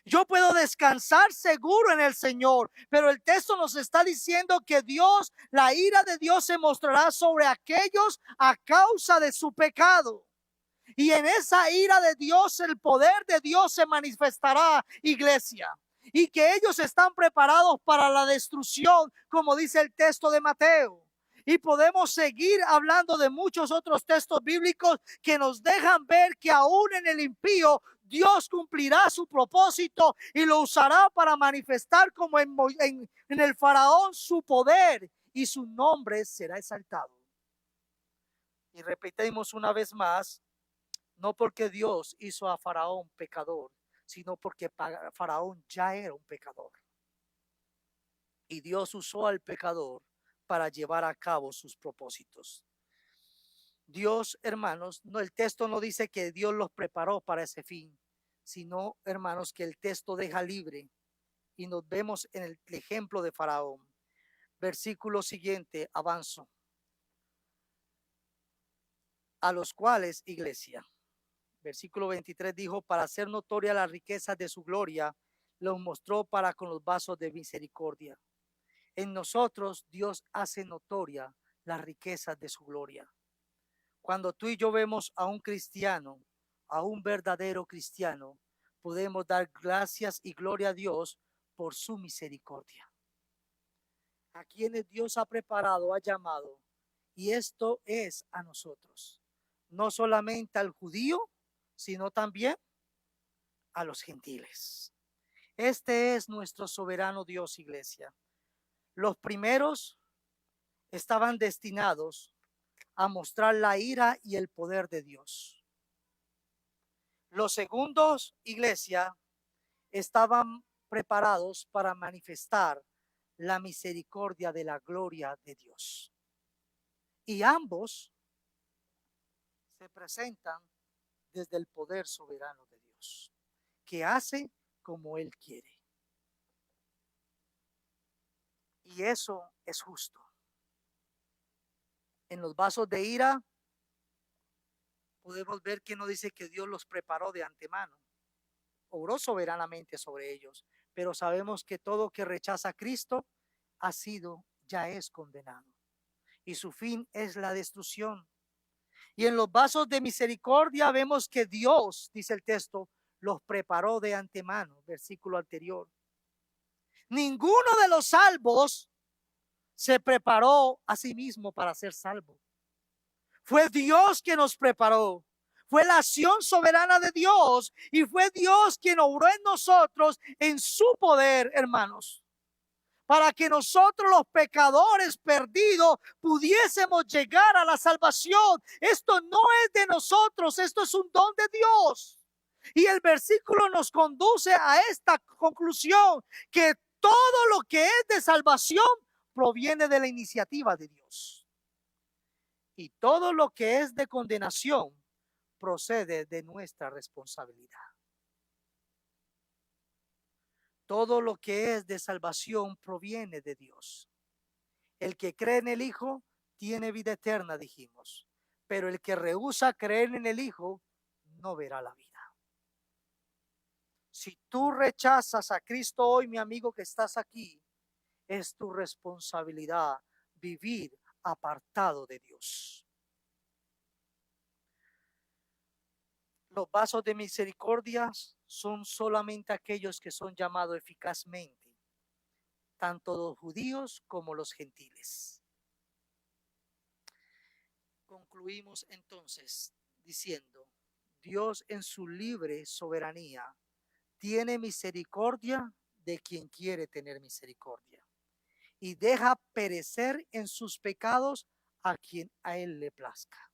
Yo puedo descansar seguro en el Señor, pero el texto nos está diciendo que Dios, la ira de Dios se mostrará sobre aquellos a causa de su pecado. Y en esa ira de Dios, el poder de Dios se manifestará, iglesia. Y que ellos están preparados para la destrucción, como dice el texto de Mateo. Y podemos seguir hablando de muchos otros textos bíblicos que nos dejan ver que aún en el impío Dios cumplirá su propósito y lo usará para manifestar como en el faraón su poder y su nombre será exaltado. Y repetimos una vez más, no porque Dios hizo a Faraón pecador, sino porque Faraón ya era un pecador. Y Dios usó al pecador para llevar a cabo sus propósitos. Dios, hermanos, no, el texto no dice que Dios los preparó para ese fin, sino, hermanos, que el texto deja libre. Y nos vemos en el ejemplo de Faraón. Versículo siguiente, avanzo. A los cuales, iglesia, versículo 23 dijo, para hacer notoria la riqueza de su gloria, los mostró para con los vasos de misericordia. En nosotros Dios hace notoria las riquezas de su gloria. Cuando tú y yo vemos a un cristiano, a un verdadero cristiano, podemos dar gracias y gloria a Dios por su misericordia. A quienes Dios ha preparado, ha llamado, y esto es a nosotros, no solamente al judío, sino también a los gentiles. Este es nuestro soberano Dios, iglesia. Los primeros estaban destinados a mostrar la ira y el poder de Dios. Los segundos, iglesia, estaban preparados para manifestar la misericordia de la gloria de Dios. Y ambos se presentan desde el poder soberano de Dios, que hace como Él quiere. Y eso es justo. En los vasos de ira podemos ver que no dice que Dios los preparó de antemano. Obró soberanamente sobre ellos, pero sabemos que todo que rechaza a Cristo ya es condenado. Y su fin es la destrucción. Y en los vasos de misericordia vemos que Dios, dice el texto, los preparó de antemano, versículo anterior. Ninguno de los salvos se preparó a sí mismo para ser salvo. Fue Dios quien nos preparó. Fue la acción soberana de Dios y fue Dios quien obró en nosotros en su poder, hermanos, para que nosotros los pecadores perdidos pudiésemos llegar a la salvación. Esto no es de nosotros, esto es un don de Dios. Y el versículo nos conduce a esta conclusión, que todo lo que es de salvación proviene de la iniciativa de Dios. Y todo lo que es de condenación procede de nuestra responsabilidad. Todo lo que es de salvación proviene de Dios. El que cree en el Hijo tiene vida eterna, dijimos. Pero el que rehúsa creer en el Hijo no verá la vida. Si tú rechazas a Cristo hoy, mi amigo que estás aquí, es tu responsabilidad vivir apartado de Dios. Los vasos de misericordia son solamente aquellos que son llamados eficazmente tanto los judíos como los gentiles. Concluimos entonces diciendo, Dios en su libre soberanía tiene misericordia de quien quiere tener misericordia y deja perecer en sus pecados a quien a él le plazca.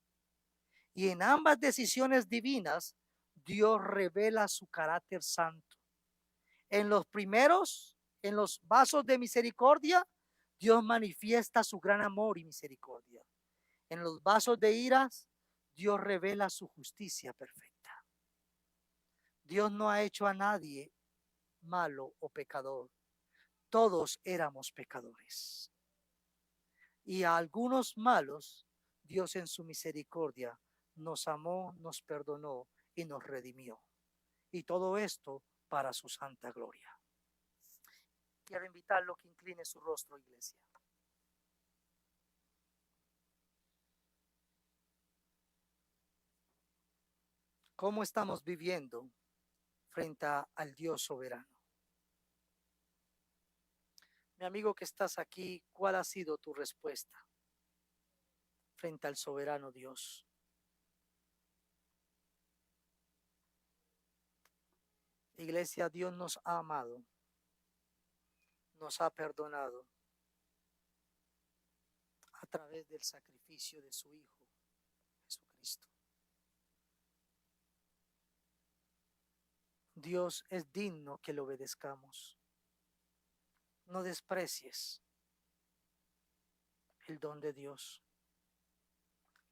Y en ambas decisiones divinas, Dios revela su carácter santo. En los primeros, en los vasos de misericordia, Dios manifiesta su gran amor y misericordia. En los vasos de iras, Dios revela su justicia perfecta. Dios no ha hecho a nadie malo o pecador. Todos éramos pecadores. Y a algunos malos, Dios en su misericordia nos amó, nos perdonó y nos redimió. Y todo esto para su santa gloria. Quiero invitarlo a que incline su rostro, iglesia. ¿Cómo estamos viviendo frente al Dios soberano? Mi amigo que estás aquí, ¿cuál ha sido tu respuesta frente al soberano Dios? Iglesia, Dios nos ha amado, nos ha perdonado a través del sacrificio de su Hijo, Jesucristo. Dios es digno que le obedezcamos. No desprecies el don de Dios.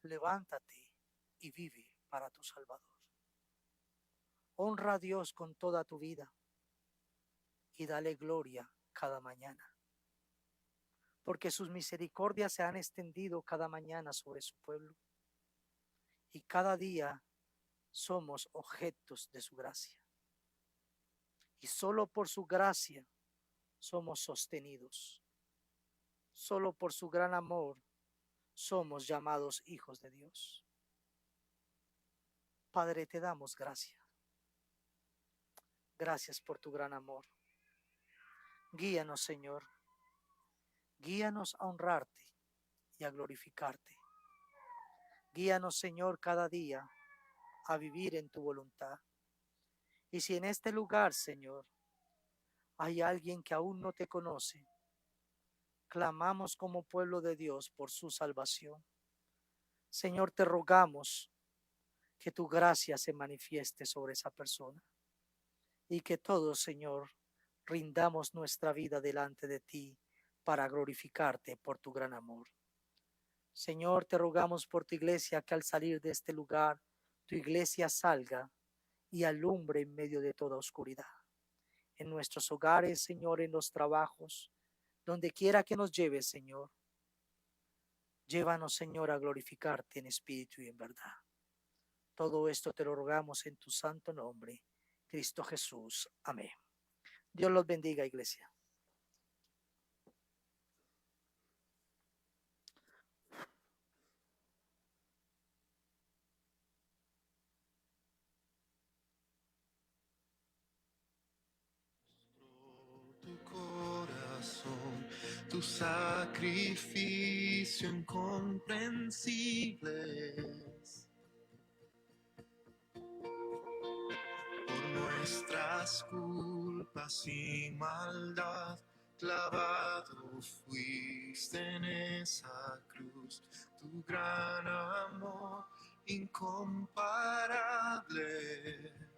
Levántate y vive para tu Salvador. Honra a Dios con toda tu vida y dale gloria cada mañana, porque sus misericordias se han extendido cada mañana sobre su pueblo y cada día somos objetos de su gracia. Y solo por su gracia somos sostenidos. Solo por su gran amor somos llamados hijos de Dios. Padre, te damos gracias. Gracias por tu gran amor. Guíanos, Señor. Guíanos a honrarte y a glorificarte. Guíanos, Señor, cada día a vivir en tu voluntad. Y si en este lugar, Señor, hay alguien que aún no te conoce, clamamos como pueblo de Dios por su salvación. Señor, te rogamos que tu gracia se manifieste sobre esa persona y que todos, Señor, rindamos nuestra vida delante de ti para glorificarte por tu gran amor. Señor, te rogamos por tu iglesia que al salir de este lugar, tu iglesia salga y alumbre en medio de toda oscuridad. En nuestros hogares, Señor, en los trabajos, donde quiera que nos lleves, Señor. Llévanos, Señor, a glorificarte en espíritu y en verdad. Todo esto te lo rogamos en tu santo nombre, Cristo Jesús. Amén. Dios los bendiga, iglesia. Tu corazón, tu sacrificio incomprensible es. Por nuestras culpas y maldad, clavado fuiste en esa cruz. Tu gran amor incomparable